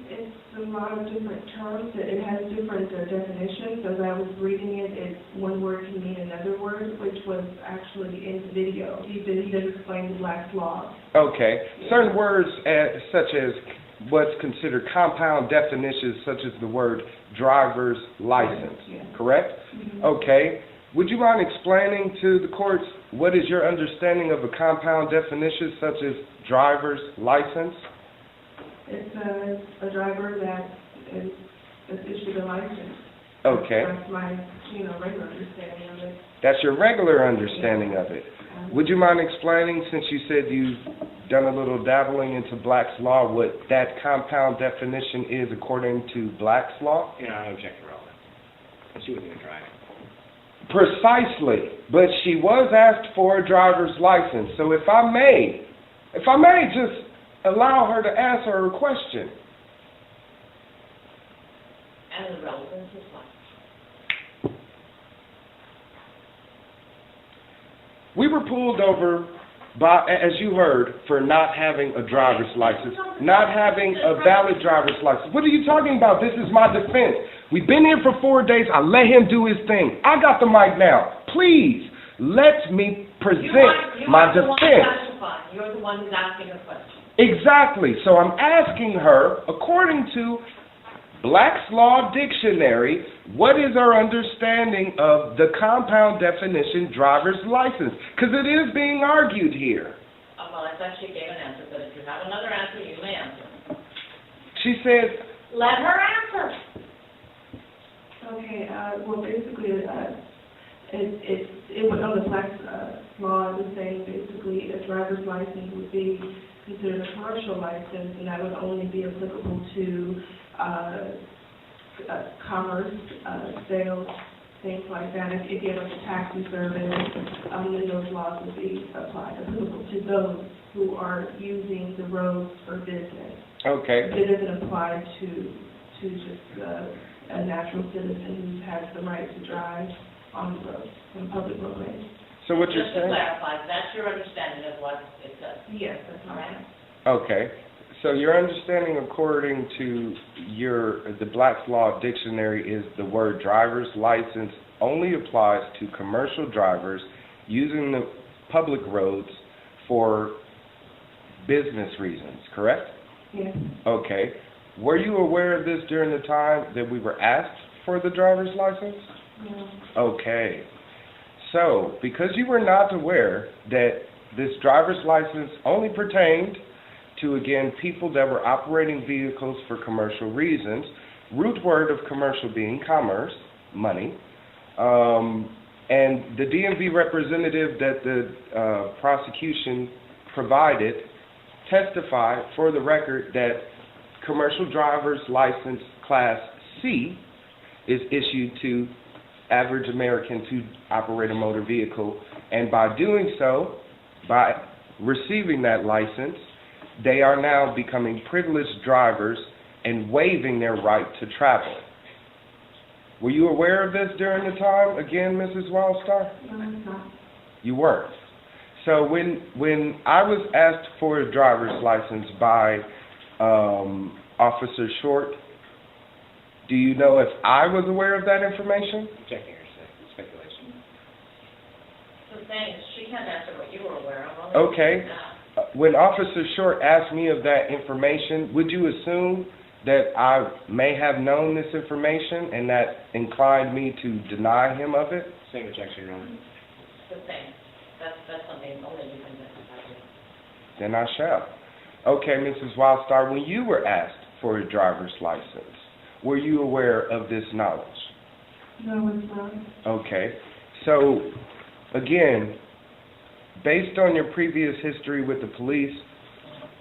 It's a lot of different terms. It has different definitions. As I was reading it, one word can mean another word, which was actually in the video. He did explain the Black's Law. Okay. Certain words such as what's considered compound definitions, such as the word driver's license, correct? Mm-hmm. Okay. Would you mind explaining to the courts what is your understanding of a compound definition such as driver's license? It's a driver that is issued a license. Okay. That's my, regular understanding of it. That's your regular understanding of it. Would you mind explaining, since you said you've done a little dabbling into Black's law, what that compound definition is according to Black's law? You know, I object to all that. She wasn't even driving. Precisely, but she was asked for a driver's license. So if I may just allow her to answer her question. And the relevance is what? We were pulled over by, as you heard, for not having a driver's license, not having a valid driver's license. What are you talking about? This is my defense. We've been here for 4 days. I let him do his thing. I got the mic now. Please, let me present my defense. You're the one who's asking the question. Exactly. So I'm asking her, according to Black's Law Dictionary, what is our understanding of the compound definition driver's license? Because it is being argued here. Well, I thought she gave an answer, but if you have another answer, you may answer. She says, let her answer. Okay, well, basically, it would, under Black's law, it was saying basically a driver's license would be considered a commercial license, and that would only be applicable to commerce, sales, things like that. If you get a taxi service, then those laws would be applicable to those who are using the roads for business. okay. It doesn't apply to just a natural citizen who has the right to drive on the road, on public roadways. So what you're Just to saying? clarify, that's your understanding of what it says. Yes, that's All right. right? Okay. So your understanding, according to the Black's Law Dictionary, is the word driver's license only applies to commercial drivers using the public roads for business reasons, correct? Yes. Okay. Were you aware of this during the time that we were asked for the driver's license? No. Okay. So, because you were not aware that this driver's license only pertained to, again, people that were operating vehicles for commercial reasons, root word of commercial being commerce, money, and the DMV representative that the prosecution provided testified for the record that commercial driver's license class C is issued to average Americans who operate a motor vehicle, and by doing so, by receiving that license, they are now becoming privileged drivers and waiving their right to travel. Were you aware of this during the time, again, Mrs. Wildstar? No, it's not. You weren't. So when I was asked for a driver's license by Officer Short, do you know if I was aware of that information? Objecting her speculation. The thing is, she can't answer what you were aware of. Okay. When Officer Short asked me of that information, would you assume that I may have known this information and that inclined me to deny him of it? Same objection, Your Honor. The thing. That's something only you can testify to. Then I shall. Okay, Mrs. Wildstar, when you were asked for a driver's license, were you aware of this knowledge? No, it's not. Okay. So, again, based on your previous history with the police,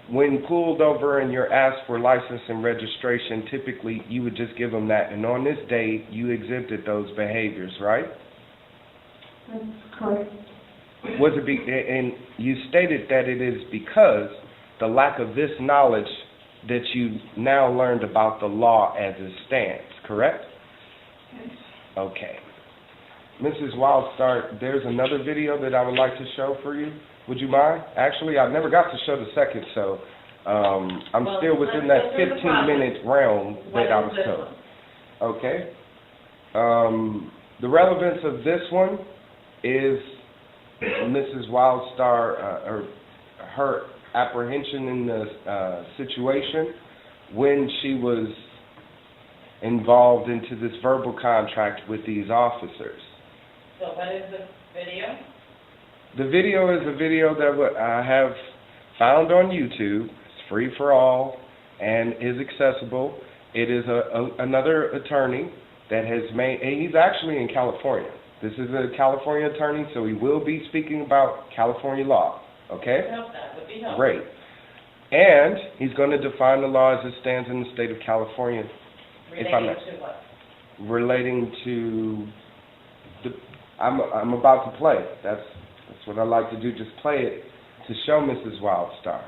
when pulled over and you're asked for license and registration, typically you would just give them that. And on this day, you exhibited those behaviors, right? That's correct. Was it and you stated that it is because the lack of this knowledge that you now learned about the law as it stands, correct? Yes. Okay. Mrs. Wildstar, there's another video that I would like to show for you. Would you mind? Actually, I never got to show the second, so I'm still within that 15-minute realm that I was told. Okay. The relevance of this one is Mrs. Wildstar, her apprehension in the situation when she was involved into this verbal contract with these officers. So what is the video? The video is a video that I have found on YouTube. It's free for all and is accessible. It is another attorney that has made, and he's actually in California. This is a California attorney, so he will be speaking about California law, okay? Help that would be helpful. Great. And he's going to define the law as it stands in the state of California. If I may. Relating to what? Relating to the, I'm about to play. That's what I like to do, just play it to show Mrs. Wildstar,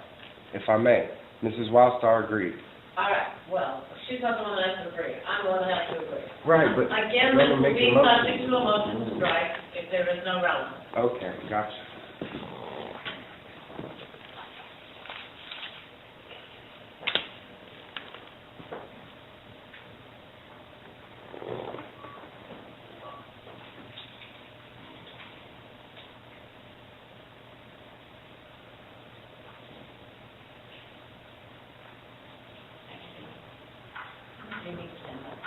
if I may. Mrs. Wildstar agreed. All right, well, she's not the one that has to agree. I'm the one that has to agree. Right, but Again, this will be subject to a motion to strike if there is no relevance. okay, gotcha. You need to stand up.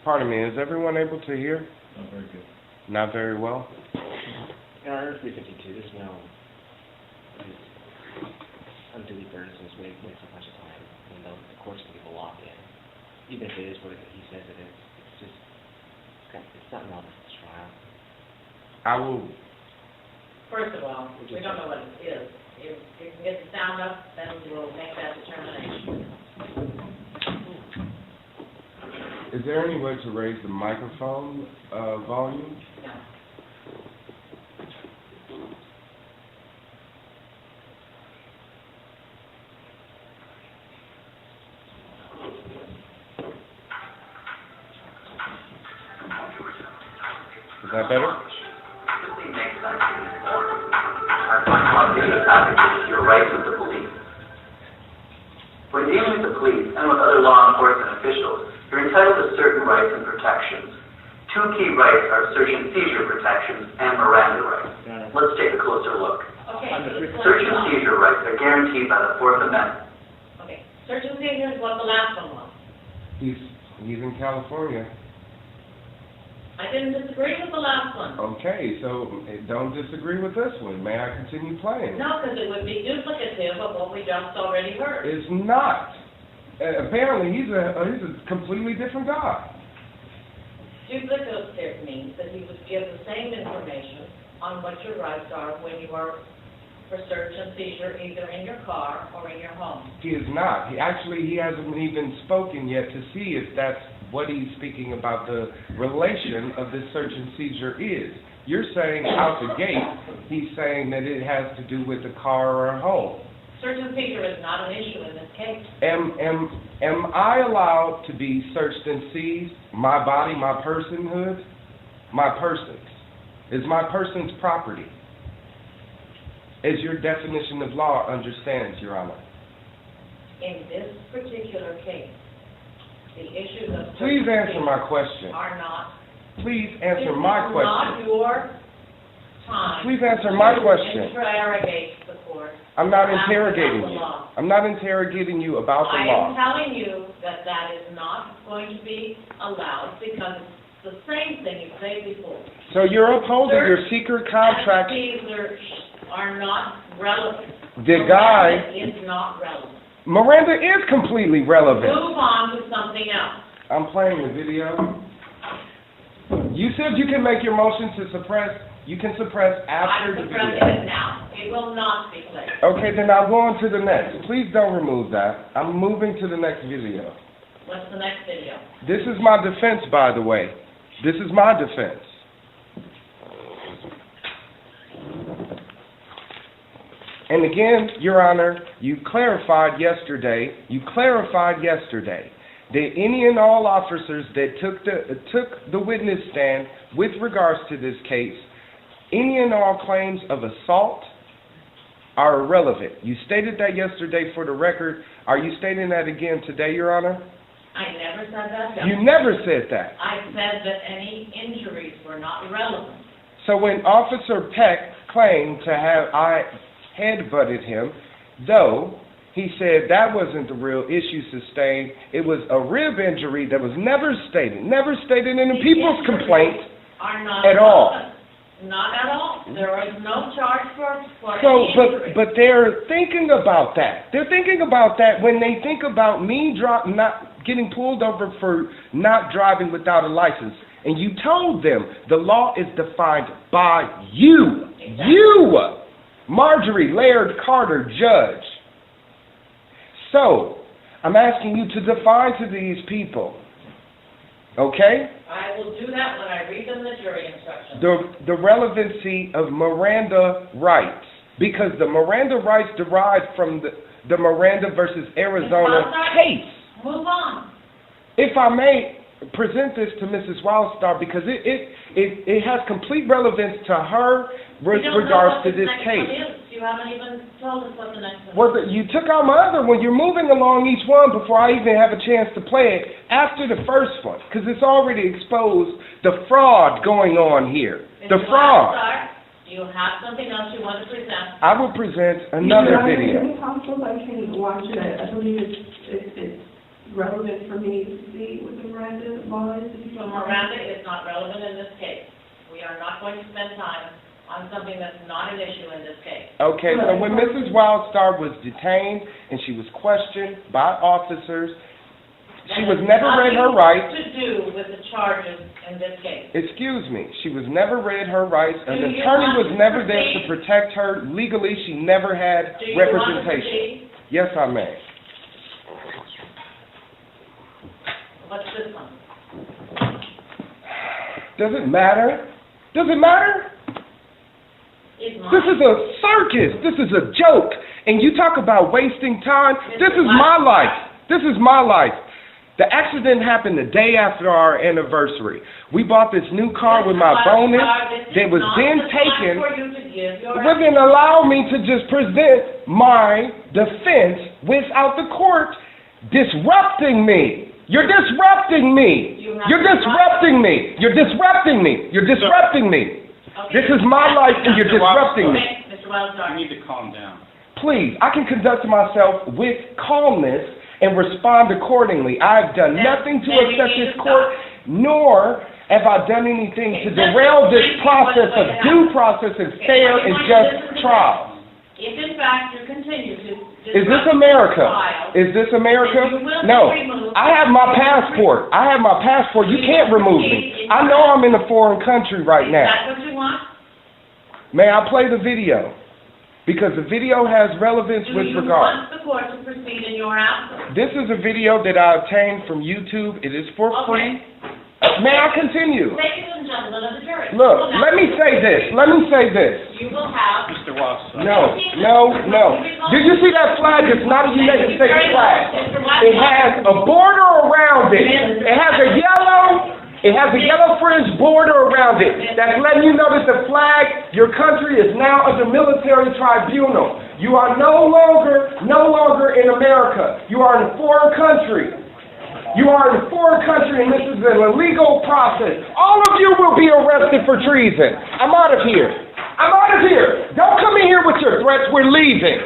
Pardon me, is everyone able to hear? Not very good. Not very well? In our 352, there's no unduly burdensome way waste a bunch of time, and the court's going to give a lock in. Even if it is what he says it is, it's just, it's not relevant to this trial. I will, First of all, we don't know what it is. If you can get the sound up, then we'll make that determination. is there any way to raise the microphone volume? No. Is that better? Your rights with the police. When dealing with the police and with other law enforcement officials, you're entitled to certain rights and protections. Two key rights are search and seizure protections and Miranda rights. Let's take a closer look. Okay. Search and seizure rights are guaranteed by the Fourth Amendment. Okay. Search and seizure is what the last one was. He's in California. I didn't disagree with the last one. Okay, so don't disagree with this one. May I continue playing? No, because it would be duplicative of what we just already heard. It's not. Apparently, he's a completely different guy. Duplicative means that he would give the same information on what your rights are when you are for search and seizure, either in your car or in your home. He is not. He hasn't even spoken yet to see if that's what he's speaking about, the relation of this search and seizure is. You're saying out the gate, he's saying that it has to do with a car or a home. Search and seizure is not an issue in this case. Am I allowed to be searched and seized? My body, my personhood, my persons. Is my person's property? As your definition of law understands, Your Honor. In this particular case, the issues of... Please answer my question. ...are not... Please answer my question. This is not your time... Please answer my question. ...to interrogate the court. I'm not interrogating you. Law. I'm not interrogating you about the I law. am telling you that that is not going to be allowed because it's the same thing you said before. So you're upholding your secret contract. And seizure are not relevant. The guy... Miranda is not relevant. Miranda is completely relevant. Move on to something else. I'm playing the video. You said you can make your motion to suppress. You can suppress after the I'm suppressing video. it now. It will not be played. Okay, then I'll go on to the next. Please don't remove that. I'm moving to the next video. What's the next video? This is my defense, by the way. This is my defense. And again, Your Honor, you clarified yesterday that any and all officers that took the witness stand with regards to this case, any and all claims of assault are irrelevant. You stated that yesterday for the record. Are you stating that again today, Your Honor? I never said that. You never said that. I said that any injuries were not relevant. So when Officer Peck claimed to have I headbutted him, though He said that wasn't the real issue sustained. It was a rib injury that was never stated in the people's complaint Are not at all. Not at all. There is no charge for So, any injury. but they're thinking about that. They're thinking about that when they think about me not getting pulled over for not driving without a license. And you told them the law is defined by you. Exactly. You, Marjorie Laird Carter, judge. So, I'm asking you to define to these people, okay? I will do that when I read them the jury instructions. The relevancy of Miranda rights, because the Miranda rights derive from the Miranda versus Arizona case. Move on. If I may present this to Mrs. Wildstar, because it has complete relevance to her with regards to this case. You haven't even told us what the next one is. Well, you took out my other one. You're moving along each one before I even have a chance to play it after the first one, because it's already exposed the fraud going on here. The fraud. Do you have something else you want to present? I will present another video. Is it possible I can watch it? I believe it's relevant for me to see what the Miranda law is. So Miranda is not relevant in this case. We are not going to spend time on something that's not an issue in this case. Okay, so when Mrs. Wildstar was detained and she was questioned by officers, she was never read her rights. Nothing to do with the charges in this case. Excuse me, she was never read her rights. An Do you attorney want was to never there to proceed? protect her. Legally, she never had Do you want to representation. proceed? Yes, I may. What's this one? Does it matter? Does it matter? Is mine. This is a circus. This is a joke. And you talk about wasting time. This is my life. This is my life. The accident happened the day after our anniversary. We bought this new car with my bonus that was then taken. It wouldn't allow me to just present my defense without the court disrupting me. You're disrupting me. You're disrupting me. You're disrupting me. You're disrupting me. This is my life and you're disrupting me. Mr. Wildstar. You need to calm down. Please, I can conduct myself with calmness and respond accordingly. I've done nothing to upset this court, nor have I done anything to derail this process of due process and fair and just trial. If in fact you continue to... Is this America? Is this America? No. I have my passport. I have my passport. You can't remove me. I know I'm in a foreign country right Is now. that what you want? May I play the video? Because the video has relevance with Do you regard. want the court to proceed in your absence? This is a video that I obtained from YouTube. It is for free. May I continue? Ladies and gentlemen of the jury. Look, let me say this. Let me say this. You will have... Mr. Wildstar. No. Did you see that flag? It's not a United States flag. It has a border around it. It has a yellow fringe border around it. That's letting you know that the flag, your country is now under military tribunal. You are no longer in America. You are in a foreign country. You are in a foreign country and this is an illegal process. All of you will be arrested for treason. I'm out of here. I'm out of here. Don't come in here with your threats. We're leaving.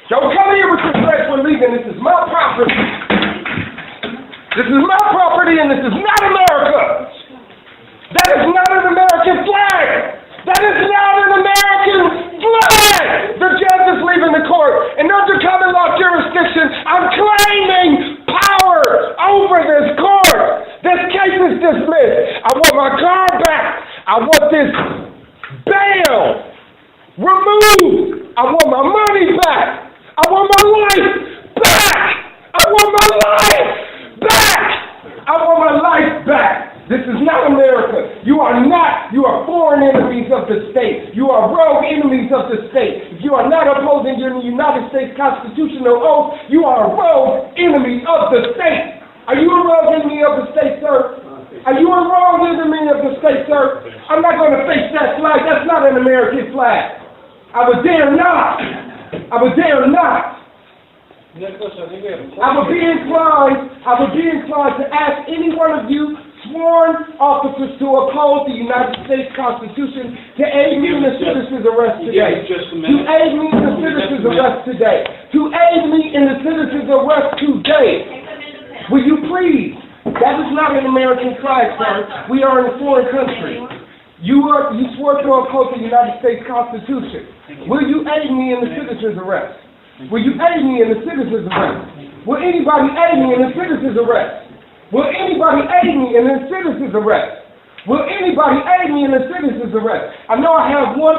Don't come in here with your threats. We're leaving. This is my property. This is my property and this is not America. That is not an American flag. That is not an American flag. The judge is leaving the court. And under common law jurisdiction, I'm claiming power over this court. This case is dismissed. I want my car back. I want this bail removed. I want my money back. I want my life back. I want my life back. I want my life back. This is not America. You are foreign enemies of the state. You are rogue enemies of the state. If you are not opposing your United States constitutional oath, you are a rogue enemy of the state. Are you a rogue enemy of the state, sir? Are you a rogue enemy of the state, sir? I'm not going to face that flag. That's not an American flag. I would dare not. I would dare not. I would be inclined to ask any one of you sworn officers to uphold the United States Constitution to aid me in the citizen's arrest today. To aid me in the citizen's arrest today. To aid me in the citizen's arrest today. Will you please? That is not an American flag, sir. We are in a foreign country. You swore to uphold the United States Constitution. Will you aid me in the citizen's arrest? Will you aid me in the citizen's arrest? Will anybody aid me in the citizen's arrest? Will anybody aid me in the citizen's arrest? Will anybody aid me in the citizen's arrest? I know I have one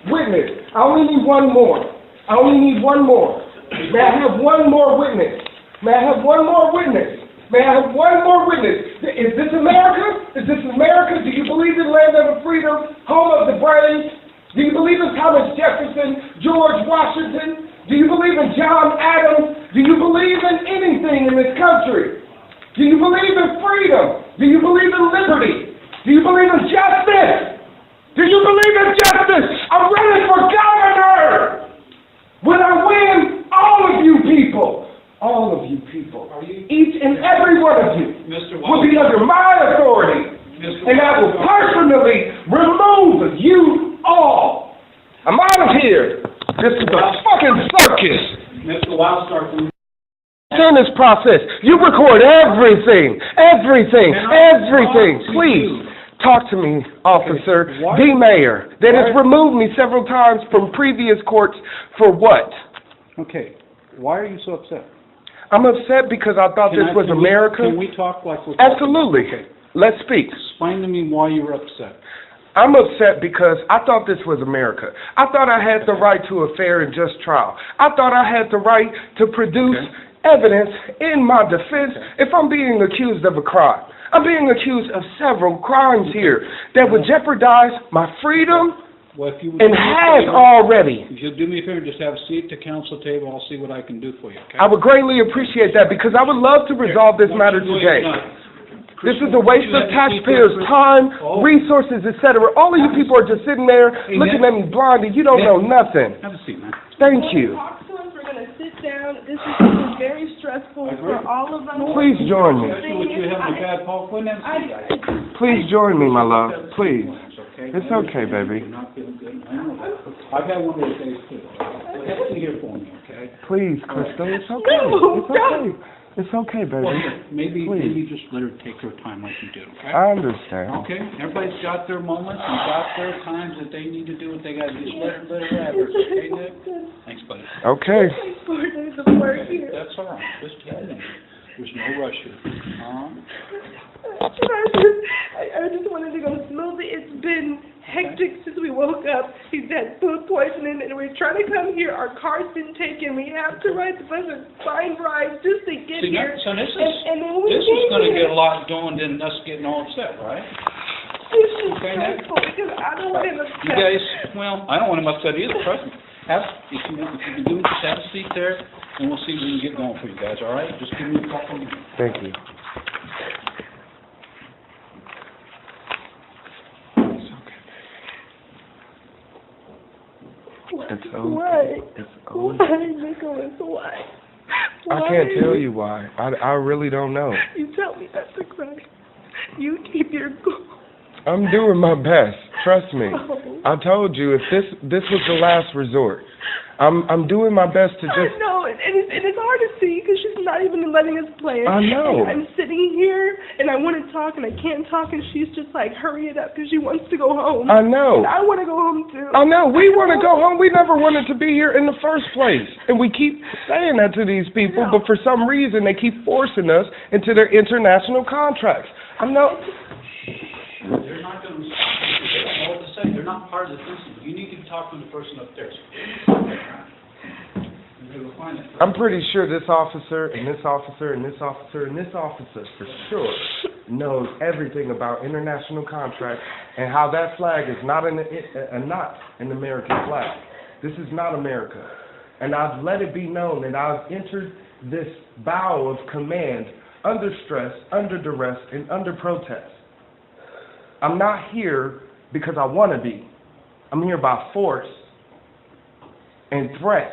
witness. I only need one more. I only need one more. May I have one more witness? May I have one more witness? May I have one more witness? Is this America? Is this America? Do you believe in land of freedom, home of the brave? Do you believe in Thomas Jefferson, George Washington? Do you believe in John Adams? Do you believe in anything in this country? Do you believe in freedom? Do you believe in liberty? Do you believe in justice? Do you believe in justice? I'm running for governor! When I win, all of you people, each and every one of you will be under my authority. And I will personally remove you all. I'm out of here. This is a fucking circus. Mr. Wildstar, In this process, you record everything. Please, talk to me, officer, the mayor, that has removed me several times from previous courts for what? okay, why are you so upset? I'm upset because I thought this was America. Can we talk like we're talking? Absolutely. Okay. Let's speak. Explain to me why you were upset. I'm upset because I thought this was America. I thought I had the right to a fair and just trial. I thought I had the right to produce evidence in my defense if I'm being accused of a crime. I'm being accused of several crimes here that would jeopardize my freedom and has already. If you'll do me a favor, just have a seat at the council table, I'll see what I can do for you, okay? I would greatly appreciate that because I would love to resolve this matter today. This is a waste of taxpayers' time, resources, etc. All of you people are just sitting there looking at me blindly. You don't know nothing. Have a seat, man. Thank you. We're going to sit down. This is very stressful for all of us. Please join me. You having a bad Paul Quinn? Please join me, my love. Please. It's okay, baby. I've had one of those days too. Have to hear for me, okay? Please, Crystal. It's okay. It's okay. It's okay, baby. Well, maybe just let her take her time like you did, okay? I understand. Okay, everybody's got their moments and got their times that they need to do what they got to do. Just let her have it, okay, Nick? Thanks, buddy. Okay. That's all right. Just take it. There's no rush here. I just wanted to go smoothly. It's been hectic since we woke up. He's had food poisoning, and we're trying to come here. Our car's been taken. We have to ride the bus and find rides just to get here. So this and then we is going to get a lot going than us getting all upset, right? It's just stressful because I don't want him upset. You guys, well, I don't want him upset either. Trust me. If you can do it, just have a seat there, and we'll see if we can get going for you guys, all right? Just give me a couple minutes. Thank you. It's okay. Why? It's Why, okay. Nicholas? Why? I can't tell you why. I really don't know. You tell me not to cry. You keep your cool. I'm doing my best. Trust me. I told you if this was the last resort. I'm doing my best to just. I know, and it's hard to see because she's not even letting us play. I know. And I'm sitting here and I want to talk and I can't talk and she's just like, hurry it up because she wants to go home. I know. And I want to go home too. I know. We want to go home. We never wanted to be here in the first place, and we keep saying that to these people, but for some reason they keep forcing us into their international contracts. I know. They're not going to. They don't know what to say. They're not part of the system. You need to talk to the person upstairs. I'm pretty sure this officer and this officer and this officer and this officer for sure knows everything about international contracts and how that flag is not an American flag. This is not America. And I've let it be known that I've entered this bow of command under stress, under duress, and under protest. I'm not here because I want to be. I'm here by force and threat.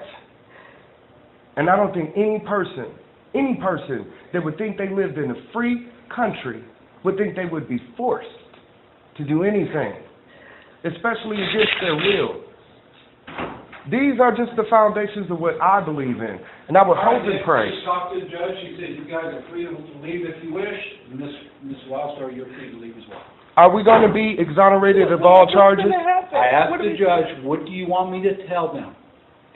And I don't think any person that would think they lived in a free country would think they would be forced to do anything, especially against their will. These are just the foundations of what I believe in, and I would hope and pray. She talked to the judge. She said, you guys are free to leave if you wish. Ms. Wildstar, you're free to leave as well. Are we going to be exonerated of all charges? I asked the judge, what do you want me to tell them?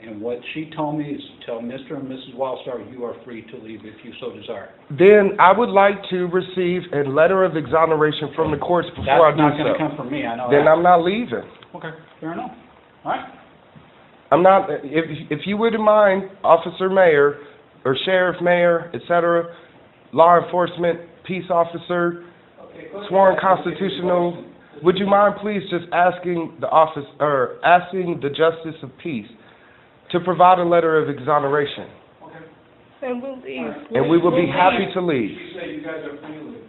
And what she told me is to tell Mr. and Mrs. Wildstar, you are free to leave if you so desire. Then I would like to receive a letter of exoneration from the courts before I do so. That's not going to come from me, I know Then that. I'm not leaving. Okay, fair enough. All right. I'm not, if you wouldn't mind, Officer Mayor, or Sheriff Mayor, etc., law enforcement, peace officer, sworn constitutional, would you mind please just asking the office, or asking the Justice of Peace to provide a letter of exoneration? Okay. And we'll leave. And we will be happy to leave. She said you guys are free to leave.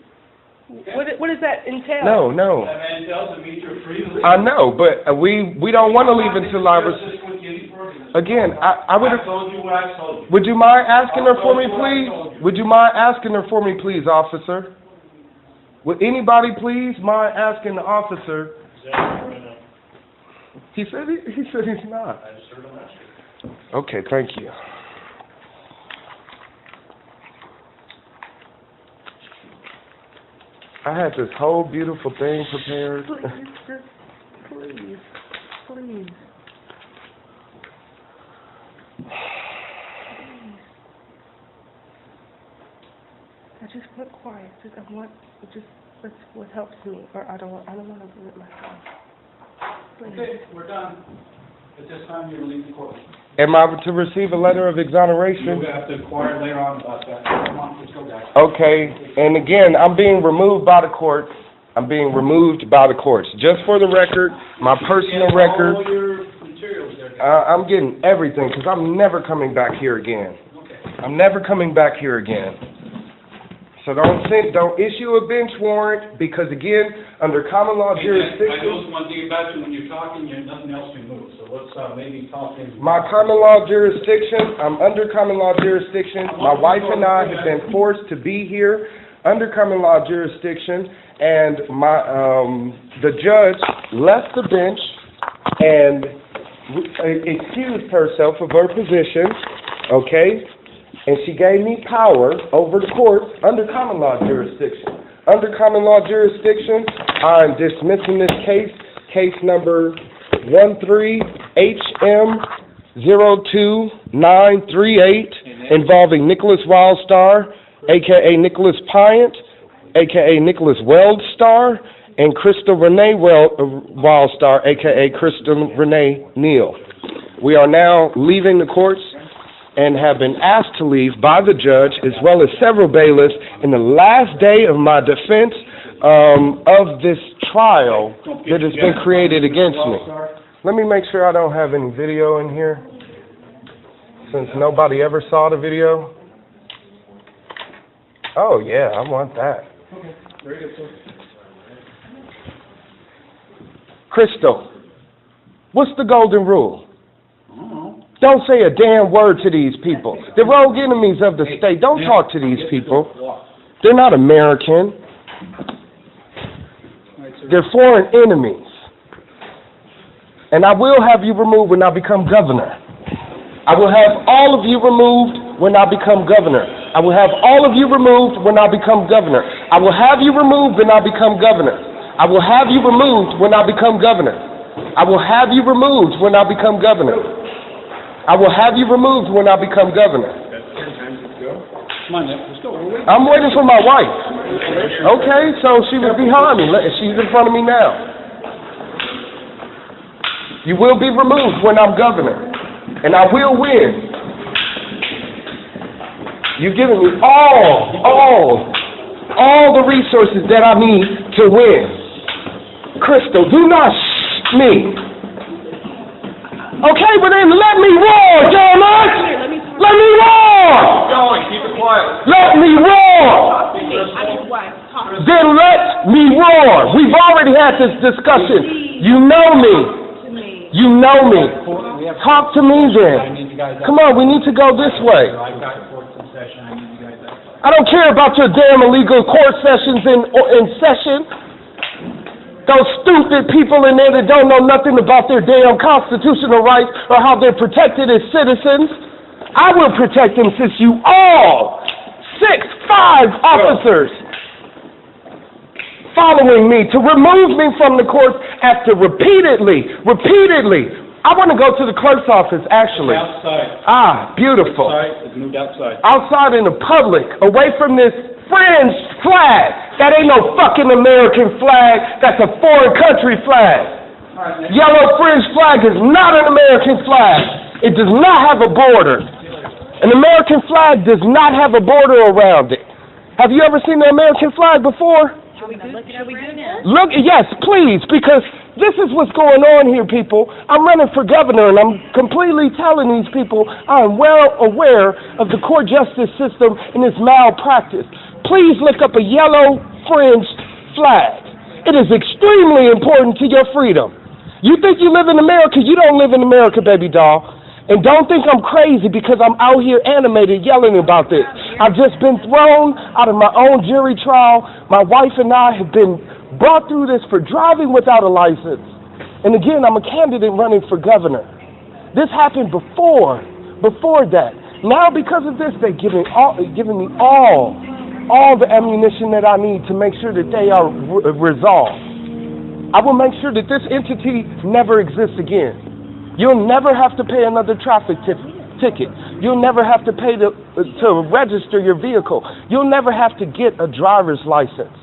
What does that entail? No. That man tells me you're free to leave. I know, but we don't want to leave until again, I would have... I told you what I told you. Would you mind asking her for me, please? Would you mind asking her for me, please, officer? Would anybody please mind asking the officer? He said he's not. I just heard him ask you. Okay, thank you. I had this whole beautiful thing prepared. Please. I just want quiet. That's what helps me. Or I don't want to do it myself. Please. Okay, we're done. At this time, you're leaving the court. Am I to receive a letter of exoneration? You'll have to inquire later on about that. Come on, let's go, guys. Okay, and again, I'm being removed by the courts. Just for the record, my personal record. All your materials there. I'm getting everything because I'm never coming back here again. Okay. I'm never coming back here again. So don't issue a bench warrant because again, under common law I jurisdiction. know one thing about you, when you're talking, nothing else can move. So let's maybe talk in. My common law jurisdiction, I'm under common law jurisdiction. My wife and I have been forced to be here under common law jurisdiction, and the judge left the bench and excused herself of her position, okay? And she gave me power over the courts under common law jurisdiction. Under common law jurisdiction, I'm dismissing this case number 13HM02938, involving Nicholas Wildstar, a.k.a. Nicholas Pyant, a.k.a. Nicholas Wildstar, and Crystal Renee Wildstar, a.k.a. Crystal Renee Neal. We are now leaving the courts and have been asked to leave by the judge as well as several bailiffs in the last day of my defense of this trial that has been created against me. Let me make sure I don't have any video in here, since nobody ever saw the video. Oh yeah, I want that. Okay, very good, sir. Crystal, what's the golden rule? I don't know. Don't say a damn word to these people. They're rogue enemies of the state. Don't talk to these people. They're not American. They're foreign enemies. And I will have you removed when I become governor. I will have all of you removed when I become governor. I will have all of you removed when I become governor. I will have you removed when I become governor. I will have you removed when I become governor. I will have you removed when I become governor. I will have you removed when I become governor. Come on, Nick, let's go. I'm waiting for my wife. Okay, so she was behind me. She's in front of me now. You will be removed when I'm governor, and I will win. You've given me all the resources that I need to win. Crystal, do not me. Okay, but then let me roar, damn it! Let me roar! Keep it quiet. Let me roar! Then let me roar. We've already had this discussion. You know me. You know me. Talk to me then. Come on, we need to go this way. I've got courts in session. I need you guys outside. I don't care about your damn illegal court sessions in session. Those stupid people in there that don't know nothing about their damn constitutional rights or how they're protected as citizens. I will protect them since you all, 5 officers, following me to remove me from the courts after repeatedly. I want to go to the clerk's office, actually. Outside. Beautiful. Outside, it's moved outside. Outside in the public, away from this fringe flag. That ain't no fucking American flag. That's a foreign country flag. Yellow fringe flag is not an American flag. It does not have a border. An American flag does not have a border around it. Have you ever seen the American flag before? Should we do this? Look, yes, please, because this is what's going on here, people. I'm running for governor, and I'm completely telling these people I'm well aware of the court justice system and its malpractice. Please look up a yellow fringed flag. It is extremely important to your freedom. You think you live in America? You don't live in America, baby doll. And don't think I'm crazy because I'm out here animated yelling about this. I've just been thrown out of my own jury trial. My wife and I have been brought through this for driving without a license. And again, I'm a candidate running for governor. This happened before that. Now because of this, they're giving me all the ammunition that I need to make sure that they are resolved. I will make sure that this entity never exists again. You'll never have to pay another traffic ticket. You'll never have to pay to register your vehicle. You'll never have to get a driver's license.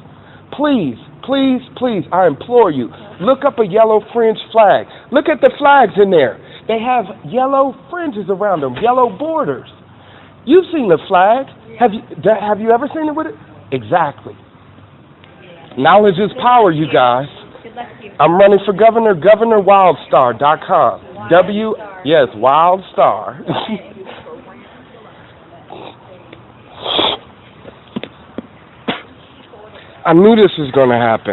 Please, please, please, I implore you, look up a yellow fringe flag. Look at the flags in there. They have yellow fringes around them, yellow borders. You've seen the flag. Have you ever seen it with it? Exactly. Knowledge is power, you guys. I'm running for governor, governorwildstar.com. Yes, Wildstar. I knew this was going to happen.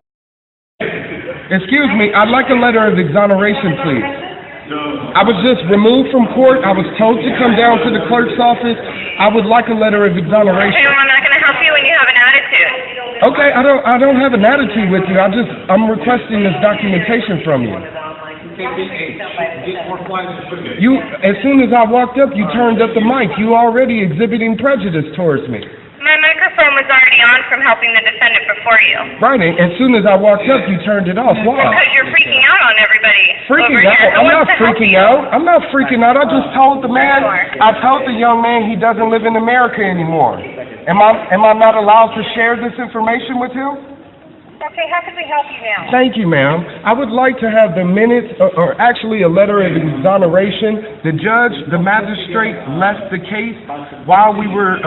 Excuse me, I'd like a letter of exoneration, please. I was just removed from court. I was told to come down to the clerk's office. I would like a letter of exoneration. Hey, I'm not going to help you when you have an attitude. Okay, I don't have an attitude with you. I'm requesting this documentation from you. You, as soon as I walked up, you turned up the mic. You already exhibiting prejudice towards me. My microphone was already on from helping the defendant before you. Right, and as soon as I walked up, you turned it off. Why? Because you're freaking out on everybody. Freaking out? I'm not freaking out. I'm not freaking out. I just told the man, I told the young man he doesn't live in America anymore. Am I not allowed to share this information with him? Okay, how can we help you now? Thank you, ma'am. I would like to have the minutes, or actually a letter of exoneration. The judge, the magistrate left the case while we were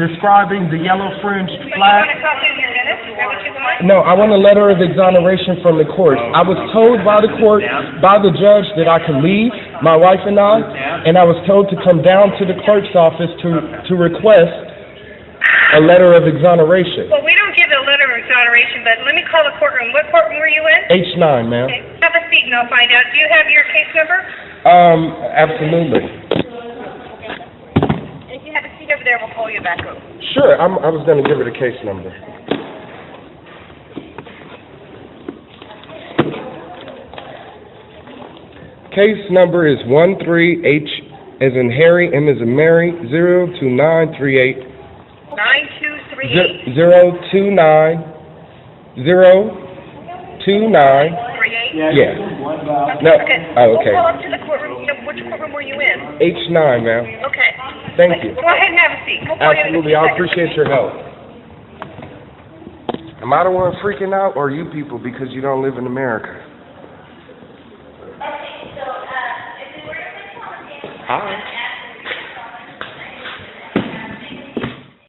describing the yellow fringed flag. You want a copy of your minutes? Is that what you want? No, I want a letter of exoneration from the court. I was told by the court, by the judge, that I could leave, my wife and I was told to come down to the clerk's office to request a letter of exoneration. Well, we don't give a letter of exoneration, but let me call the courtroom. What courtroom were you in? H9, ma'am. Okay. Have a seat and I'll find out. Do you have your case number? Absolutely. If you have a seat over there, we'll call you back over. Sure, I was going to give her the case number. Case number is 13H as in Harry, M as in Mary, 02938. 9238. 029. 029. 38? Yeah. No. Okay. Oh, okay. We'll call up to the courtroom. Which courtroom were you in? H9, ma'am. Okay. Thank you. Go ahead and have a seat. We'll call Absolutely. you in a I few appreciate your help. Am I the one freaking out, or you people because you don't live in America? Hi.